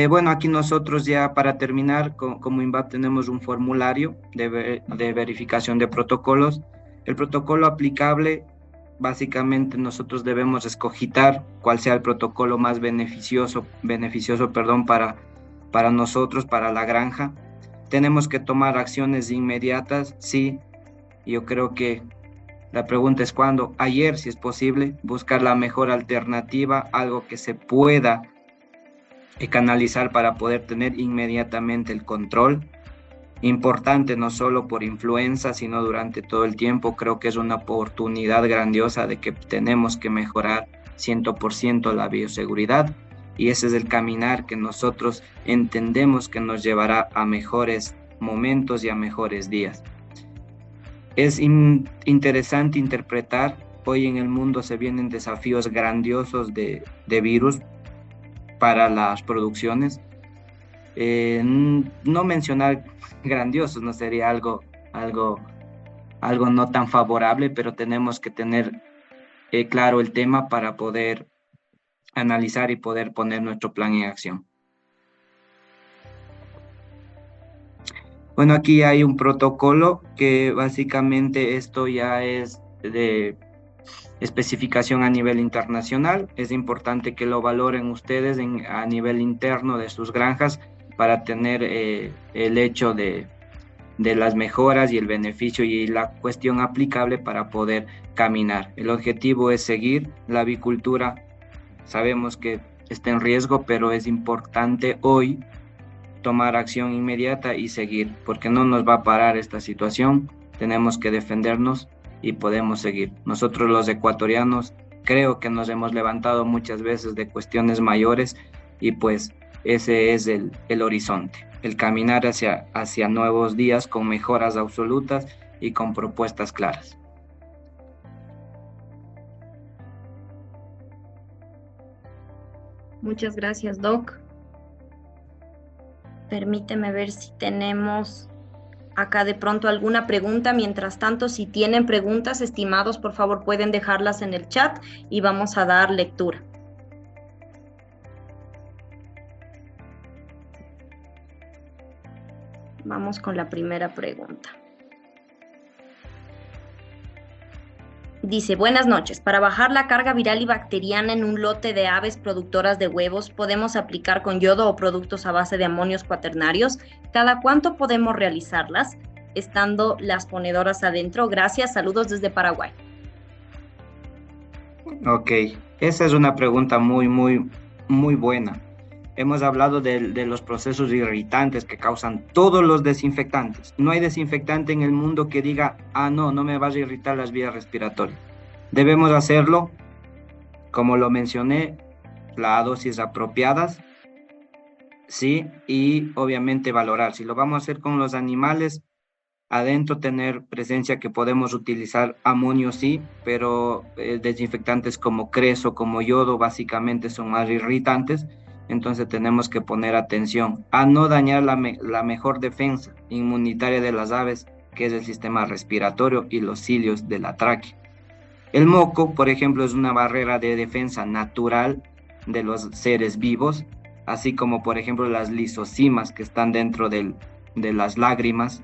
Bueno, aquí nosotros ya para terminar, como INVAP tenemos un formulario de verificación de protocolos. El protocolo aplicable, básicamente nosotros debemos escogitar cuál sea el protocolo más beneficioso, para nosotros, para la granja. Tenemos que tomar acciones inmediatas, sí. Yo creo que la pregunta es cuándo. Ayer, si es posible, buscar la mejor alternativa, algo que se pueda canalizar para poder tener inmediatamente el control. Importante no solo por influenza, sino durante todo el tiempo. Creo que es una oportunidad grandiosa de que tenemos que mejorar 100% la bioseguridad, y ese es el caminar que nosotros entendemos que nos llevará a mejores momentos y a mejores días. Es interesante interpretar, hoy en el mundo se vienen desafíos grandiosos de virus para las producciones. No mencionar grandiosos no sería algo no tan favorable, pero tenemos que tener claro el tema para poder analizar y poder poner nuestro plan en acción. Bueno, aquí hay un protocolo que básicamente esto ya es de especificación a nivel internacional. Es importante que lo valoren ustedes a nivel interno de sus granjas para tener el hecho de las mejoras y el beneficio y la cuestión aplicable para poder caminar. El objetivo es seguir la avicultura. Sabemos que está en riesgo, pero es importante hoy tomar acción inmediata y seguir, porque no nos va a parar esta situación. Tenemos que defendernos y podemos seguir. Nosotros los ecuatorianos creo que nos hemos levantado muchas veces de cuestiones mayores, y pues ese es el horizonte, el caminar hacia nuevos días con mejoras absolutas y con propuestas claras. Muchas gracias, Doc. Permíteme ver si tenemos acá de pronto alguna pregunta. Mientras tanto, si tienen preguntas, estimados, por favor pueden dejarlas en el chat y vamos a dar lectura. Vamos con la primera pregunta. Dice, buenas noches. Para bajar la carga viral y bacteriana en un lote de aves productoras de huevos, ¿podemos aplicar con yodo o productos a base de amonios cuaternarios? ¿Cada cuánto podemos realizarlas, estando las ponedoras adentro? Gracias, saludos desde Paraguay. Ok, esa es una pregunta muy buena. Hemos hablado de los procesos irritantes que causan todos los desinfectantes. No hay desinfectante en el mundo que diga, no me vas a irritar las vías respiratorias. Debemos hacerlo, como lo mencioné, las dosis apropiadas, sí, y obviamente valorar. Si lo vamos a hacer con los animales, adentro tener presencia que podemos utilizar amonio, sí, pero desinfectantes como creso, como yodo, básicamente son más irritantes. Entonces tenemos que poner atención a no dañar la mejor defensa inmunitaria de las aves, que es el sistema respiratorio y los cilios de la tráquea. El moco, por ejemplo, es una barrera de defensa natural de los seres vivos, así como, por ejemplo, las lisosimas que están dentro de las lágrimas.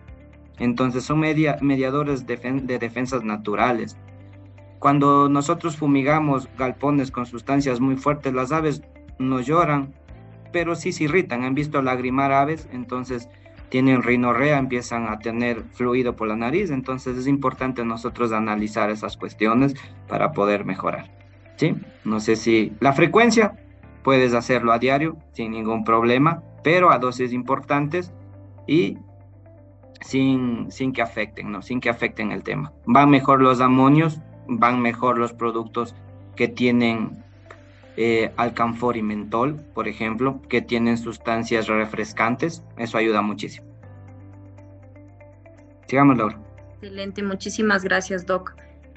Entonces son mediadores de defensas naturales. Cuando nosotros fumigamos galpones con sustancias muy fuertes, las aves no lloran, pero sí se irritan. Han visto lagrimar aves, entonces tienen rinorrea, empiezan a tener fluido por la nariz. Entonces es importante nosotros analizar esas cuestiones para poder mejorar, ¿sí? No sé si la frecuencia puedes hacerlo a diario sin ningún problema, pero a dosis importantes y sin que afecten, ¿no? Sin que afecten el tema. Van mejor los amonios, van mejor los productos que tienen alcanfor y mentol, por ejemplo, que tienen sustancias refrescantes. Eso ayuda muchísimo. Sigamos, Laura. Excelente, muchísimas gracias, Doc.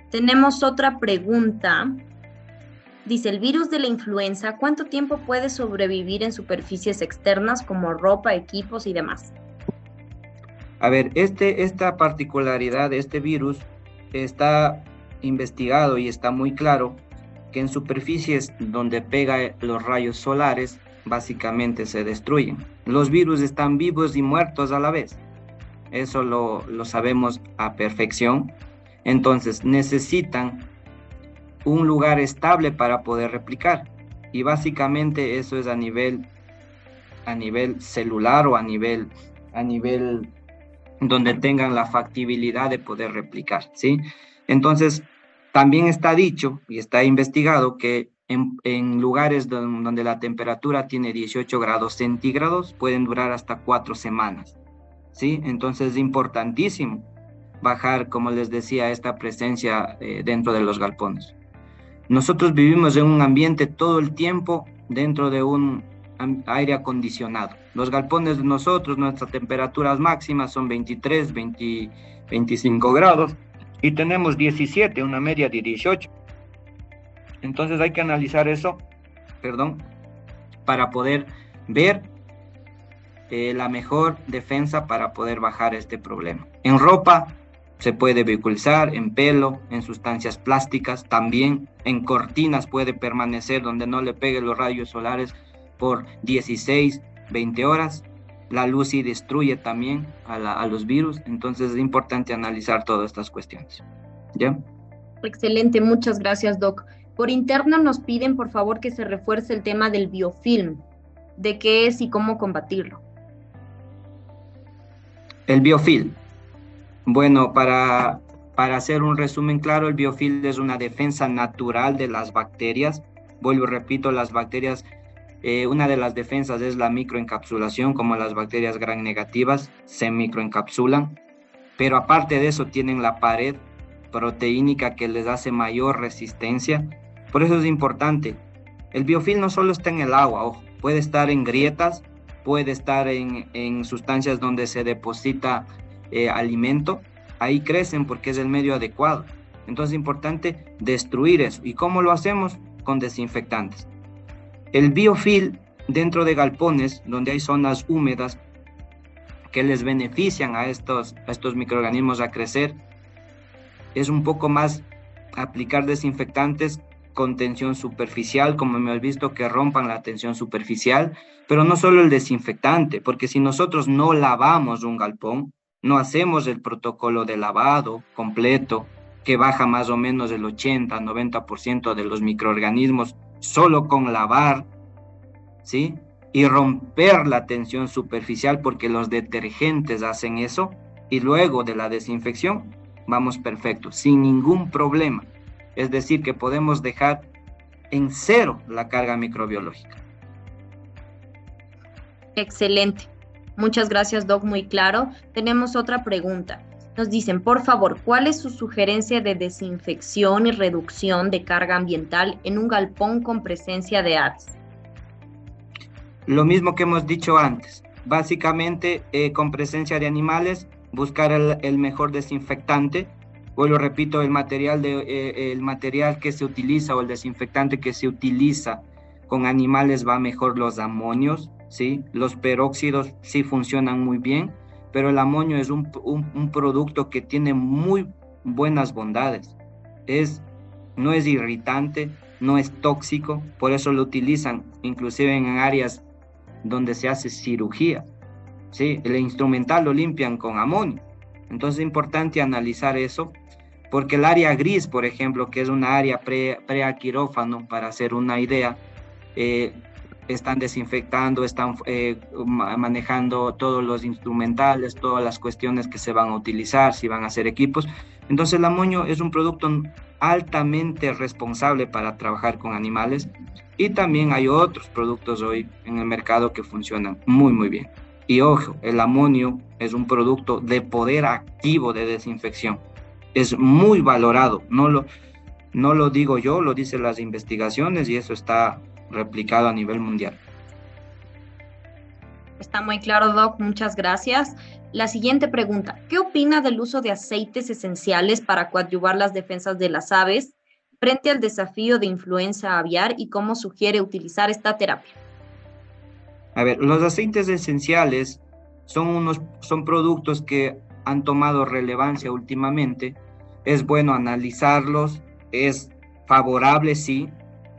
Tenemos otra pregunta. Dice, el virus de la influenza, ¿cuánto tiempo puede sobrevivir en superficies externas como ropa, equipos y demás? A ver, esta particularidad de este virus está investigado y está muy claro que en superficies donde pega los rayos solares, básicamente se destruyen. Los virus están vivos y muertos a la vez. Eso lo sabemos a perfección. Entonces necesitan un lugar estable para poder replicar. Y básicamente eso es a nivel celular o a nivel donde tengan la factibilidad de poder replicar, ¿sí? Entonces, también está dicho y está investigado que en lugares donde la temperatura tiene 18 grados centígrados pueden durar hasta 4 semanas, ¿sí? Entonces es importantísimo bajar, como les decía, esta presencia dentro de los galpones. Nosotros vivimos en un ambiente todo el tiempo dentro de un aire acondicionado. Los galpones de nosotros, nuestras temperaturas máximas son 23, 25 grados y tenemos 17, una media de 18. Entonces hay que analizar eso, para poder ver la mejor defensa para poder bajar este problema. En ropa se puede vehiculizar, en pelo, en sustancias plásticas, también en cortinas puede permanecer donde no le peguen los rayos solares por 16, 20 horas. La luz sí destruye también a los virus, entonces es importante analizar todas estas cuestiones. ¿Ya? Excelente, muchas gracias, Doc. Por interno nos piden, por favor, que se refuerce el tema del biofilm, de qué es y cómo combatirlo. El biofilm. Bueno, para hacer un resumen claro, el biofilm es una defensa natural de las bacterias. Vuelvo y repito, las bacterias, una de las defensas es la microencapsulación, como las bacterias gram negativas se microencapsulan, pero aparte de eso tienen la pared proteínica que les hace mayor resistencia. Por eso es importante. El biofilm no solo está en el agua, ojo, puede estar en grietas, puede estar en sustancias donde se deposita alimento, ahí crecen porque es el medio adecuado. Entonces es importante destruir eso. ¿Y cómo lo hacemos? Con desinfectantes. El biofilm dentro de galpones donde hay zonas húmedas que les benefician a estos microorganismos a crecer, es un poco más aplicar desinfectantes con tensión superficial, como hemos visto, que rompan la tensión superficial, pero no solo el desinfectante, porque si nosotros no lavamos un galpón, no hacemos el protocolo de lavado completo, que baja más o menos el 80-90% de los microorganismos solo con lavar, ¿sí? Y romper la tensión superficial, porque los detergentes hacen eso, y luego de la desinfección vamos perfectos, sin ningún problema. Es decir, que podemos dejar en cero la carga microbiológica. Excelente. Muchas gracias, Doc, muy claro. Tenemos otra pregunta. Nos dicen, por favor, ¿cuál es su sugerencia de desinfección y reducción de carga ambiental en un galpón con presencia de aves? Lo mismo que hemos dicho antes. Básicamente, con presencia de animales, buscar el mejor desinfectante. Hoy lo repito, el material que se utiliza o el desinfectante que se utiliza Con animales va mejor los amonios, ¿sí? Los peróxidos sí funcionan muy bien, pero el amonio es un producto que tiene muy buenas bondades. No es irritante, no es tóxico, por eso lo utilizan inclusive en áreas donde se hace cirugía, ¿sí? El instrumental lo limpian con amonio. Entonces es importante analizar eso, porque el área gris, por ejemplo, que es una área pre-quirófano, para hacer una idea, están desinfectando, están manejando todos los instrumentales, todas las cuestiones que se van a utilizar, si van a hacer equipos. Entonces el amonio es un producto altamente responsable para trabajar con animales, y también hay otros productos hoy en el mercado que funcionan muy, muy bien. Y ojo, el amonio es un producto de poder activo de desinfección. Es muy valorado, no lo digo yo, lo dicen las investigaciones y eso está replicado a nivel mundial. Está muy claro, Doc, muchas gracias. La siguiente pregunta, ¿qué opina del uso de aceites esenciales para coadyuvar las defensas de las aves frente al desafío de influenza aviar y cómo sugiere utilizar esta terapia? A ver, los aceites esenciales son productos que han tomado relevancia últimamente. Es bueno analizarlos, es favorable, sí.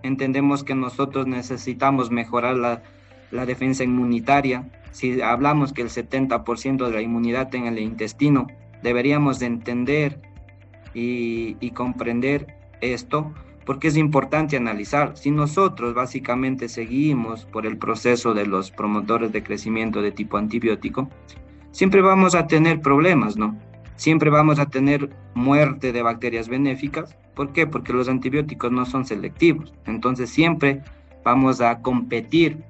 Entendemos que nosotros necesitamos mejorar la defensa inmunitaria. Si hablamos que el 70% de la inmunidad está en el intestino, deberíamos de entender y comprender esto, porque es importante analizar. Si nosotros básicamente seguimos por el proceso de los promotores de crecimiento de tipo antibiótico, siempre vamos a tener problemas, ¿no? Siempre vamos a tener muerte de bacterias benéficas. ¿Por qué? Porque los antibióticos no son selectivos. Entonces siempre vamos a competir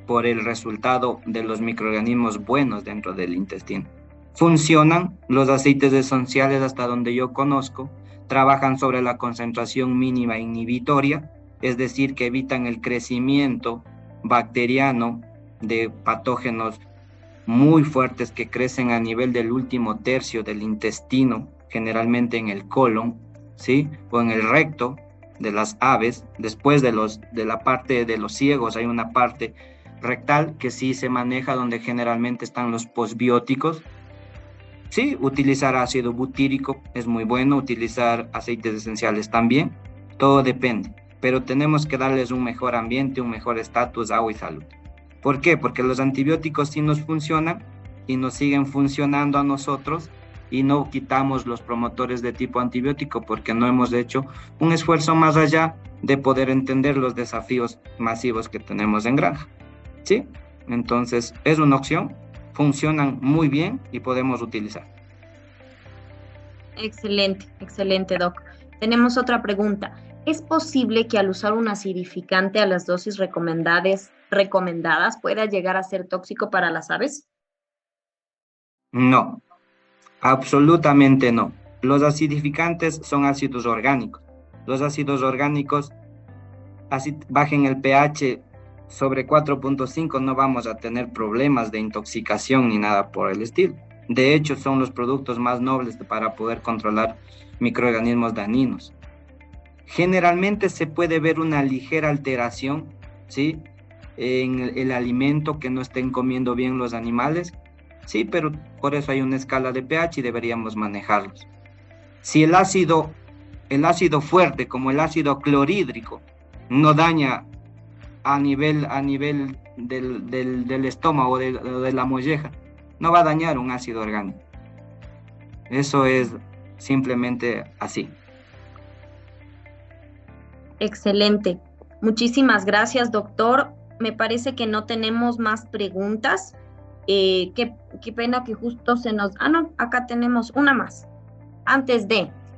por el resultado de los microorganismos buenos dentro del intestino. Funcionan los aceites esenciales hasta donde yo conozco, trabajan sobre la concentración mínima inhibitoria, es decir, que evitan el crecimiento bacteriano de patógenos muy fuertes que crecen a nivel del último tercio del intestino, generalmente en el colon, ¿sí? O en el recto de las aves. Después de la parte de los ciegos hay una parte rectal que sí se maneja, donde generalmente están los posbióticos. Sí, utilizar ácido butírico es muy bueno, utilizar aceites esenciales también, todo depende, pero tenemos que darles un mejor ambiente, un mejor estatus, agua y salud. ¿Por qué? Porque los antibióticos sí nos funcionan y nos siguen funcionando a nosotros, y no quitamos los promotores de tipo antibiótico porque no hemos hecho un esfuerzo más allá de poder entender los desafíos masivos que tenemos en granja, ¿sí? Entonces es una opción, funcionan muy bien y podemos utilizar. Excelente, excelente, Doc. Tenemos otra pregunta. ¿Es posible que al usar un acidificante a las dosis recomendadas pueda llegar a ser tóxico para las aves? No, absolutamente no. Los acidificantes son ácidos orgánicos. Los ácidos orgánicos, así bajen el pH sobre 4.5, no vamos a tener problemas de intoxicación ni nada por el estilo. De hecho, son los productos más nobles para poder controlar microorganismos dañinos. Generalmente se puede ver una ligera alteración, ¿sí?, en el alimento que no estén comiendo bien los animales, sí, pero por eso hay una escala de pH y deberíamos manejarlos. Si el ácido fuerte, como el ácido clorhídrico, no daña a nivel del estómago o de la molleja, no va a dañar un ácido orgánico. Eso es simplemente así. Excelente. Muchísimas gracias, doctor. Me parece que no tenemos más preguntas. Qué pena que justo se nos... no, acá tenemos una más.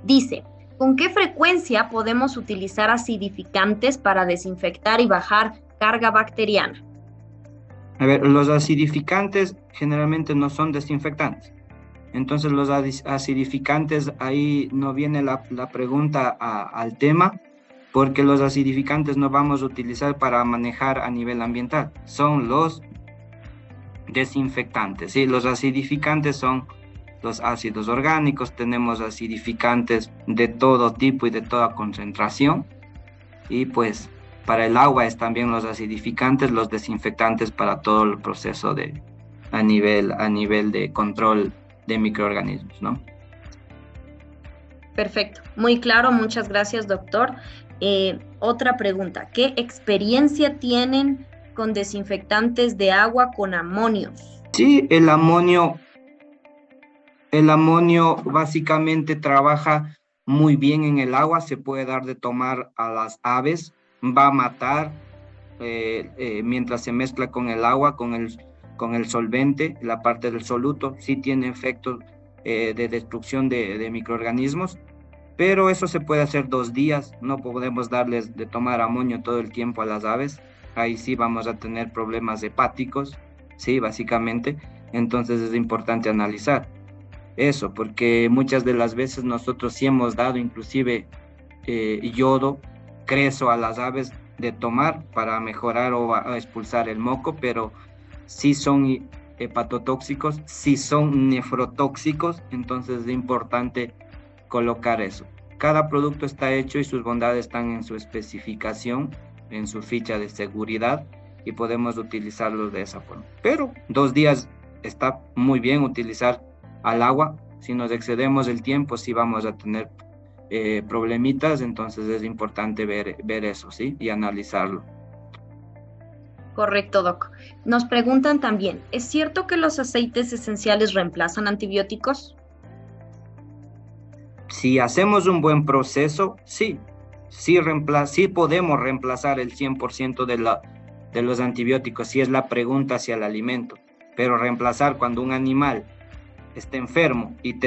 Dice, ¿con qué frecuencia podemos utilizar acidificantes para desinfectar y bajar carga bacteriana? A ver, los acidificantes generalmente no son desinfectantes. Entonces los acidificantes, ahí no viene la pregunta al tema, porque los acidificantes no vamos a utilizar para manejar a nivel ambiental. Son los desinfectantes, ¿sí? Los acidificantes son los ácidos orgánicos. Tenemos acidificantes de todo tipo y de toda concentración. Y pues para el agua es también los acidificantes, los desinfectantes para todo el proceso a nivel de control de microorganismos, ¿no? Perfecto, muy claro, muchas gracias, doctor. Otra pregunta, ¿qué experiencia tienen con desinfectantes de agua con amonios? Sí, el amonio básicamente trabaja muy bien en el agua, se puede dar de tomar a las aves, va a matar mientras se mezcla con el agua, con el solvente, la parte del soluto, sí tiene efectos de destrucción de microorganismos, pero eso se puede hacer 2 días, no podemos darles de tomar amonio todo el tiempo a las aves, ahí sí vamos a tener problemas hepáticos, sí, básicamente, entonces es importante analizar eso, porque muchas de las veces nosotros sí hemos dado inclusive yodo, creso a las aves de tomar para mejorar o expulsar el moco, pero sí son hepatotóxicos, sí son nefrotóxicos, entonces es importante colocar eso. Cada producto está hecho y sus bondades están en su especificación, en su ficha de seguridad y podemos utilizarlos de esa forma. Pero 2 días está muy bien utilizar al agua. Si nos excedemos el tiempo, sí vamos a tener problemitas, entonces es importante ver eso, ¿sí? Y analizarlo. Correcto, doc. Nos preguntan también, ¿es cierto que los aceites esenciales reemplazan antibióticos? Si hacemos un buen proceso, sí podemos reemplazar el 100% de los antibióticos, si es la pregunta hacia el alimento, pero reemplazar cuando un animal está enfermo y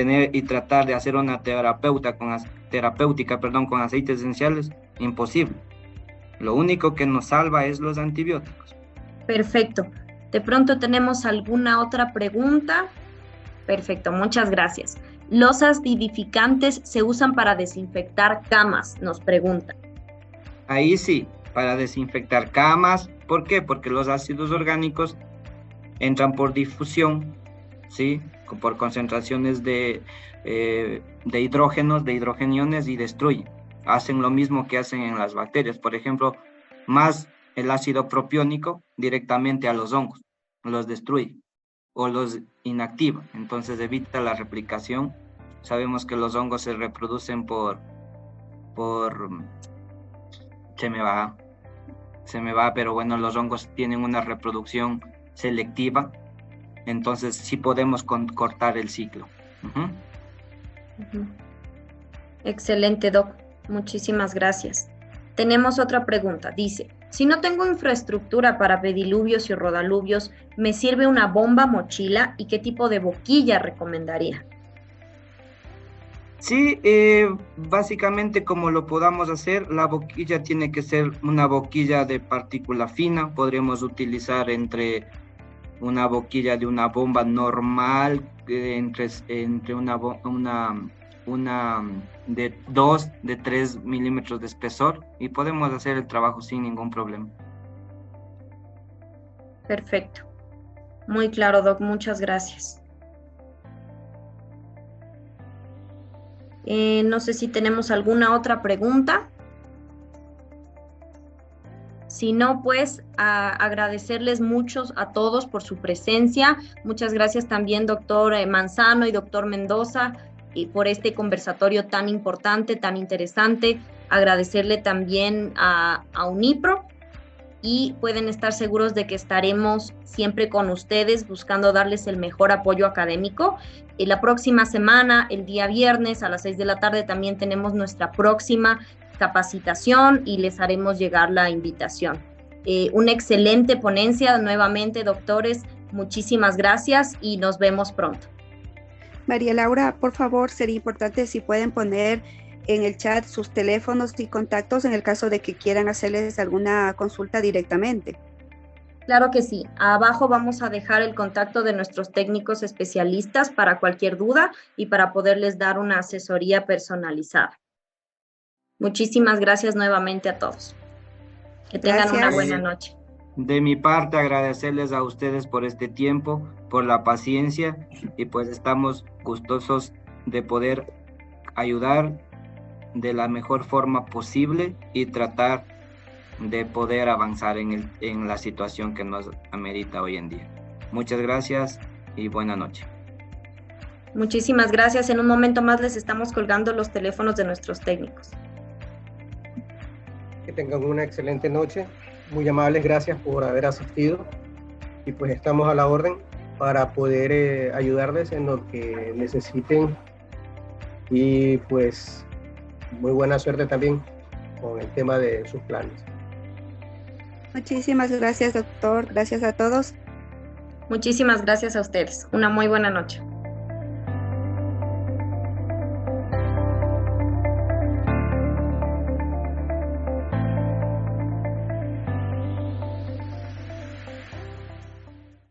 tratar de hacer una terapéutica con aceites esenciales, imposible. Lo único que nos salva es los antibióticos. Perfecto. ¿De pronto tenemos alguna otra pregunta? Perfecto, muchas gracias. ¿Los acidificantes se usan para desinfectar camas? Nos preguntan. Ahí sí, para desinfectar camas. ¿Por qué? Porque los ácidos orgánicos entran por difusión, ¿sí? Por concentraciones de hidrógenos, de hidrogeniones y destruyen. Hacen lo mismo que hacen en las bacterias. Por ejemplo, más el ácido propiónico directamente a los hongos, los destruye o los inactiva, entonces evita la replicación. Sabemos que los hongos se reproducen se me va, pero bueno, los hongos tienen una reproducción selectiva, entonces sí podemos cortar el ciclo. Excelente, doc. Muchísimas gracias. Tenemos otra pregunta. Dice, si no tengo infraestructura para pediluvios y rodaluvios, ¿me sirve una bomba mochila y qué tipo de boquilla recomendaría? Sí, básicamente como lo podamos hacer, la boquilla tiene que ser una boquilla de partícula fina. Podríamos utilizar entre una boquilla de una bomba normal, entre una de 2, de 3 milímetros de espesor, y podemos hacer el trabajo sin ningún problema. Perfecto. Muy claro, doc. Muchas gracias. No sé si tenemos alguna otra pregunta. Si no, pues agradecerles mucho a todos por su presencia. Muchas gracias también, doctor Manzano y doctor Mendoza, por este conversatorio tan importante, tan interesante. Agradecerle también a UNIPRO, y pueden estar seguros de que estaremos siempre con ustedes buscando darles el mejor apoyo académico. La próxima semana, el día viernes a las 6 de la tarde, también tenemos nuestra próxima capacitación y les haremos llegar la invitación. Una excelente ponencia nuevamente, doctores. Muchísimas gracias y nos vemos pronto. María Laura, por favor, sería importante si pueden poner en el chat sus teléfonos y contactos en el caso de que quieran hacerles alguna consulta directamente. Claro que sí. Abajo vamos a dejar el contacto de nuestros técnicos especialistas para cualquier duda y para poderles dar una asesoría personalizada. Muchísimas gracias nuevamente a todos. Que tengan una buena noche. De mi parte, agradecerles a ustedes por este tiempo, por la paciencia, y pues estamos gustosos de poder ayudar de la mejor forma posible y tratar de poder avanzar en la situación que nos amerita hoy en día. Muchas gracias y buena noche. Muchísimas gracias. En un momento más les estamos colgando los teléfonos de nuestros técnicos. Que tengan una excelente noche. Muy amables, gracias por haber asistido. Y pues estamos a la orden para poder ayudarles en lo que necesiten. Y pues muy buena suerte también con el tema de sus planes. Muchísimas gracias, doctor. Gracias a todos. Muchísimas gracias a ustedes. Una muy buena noche.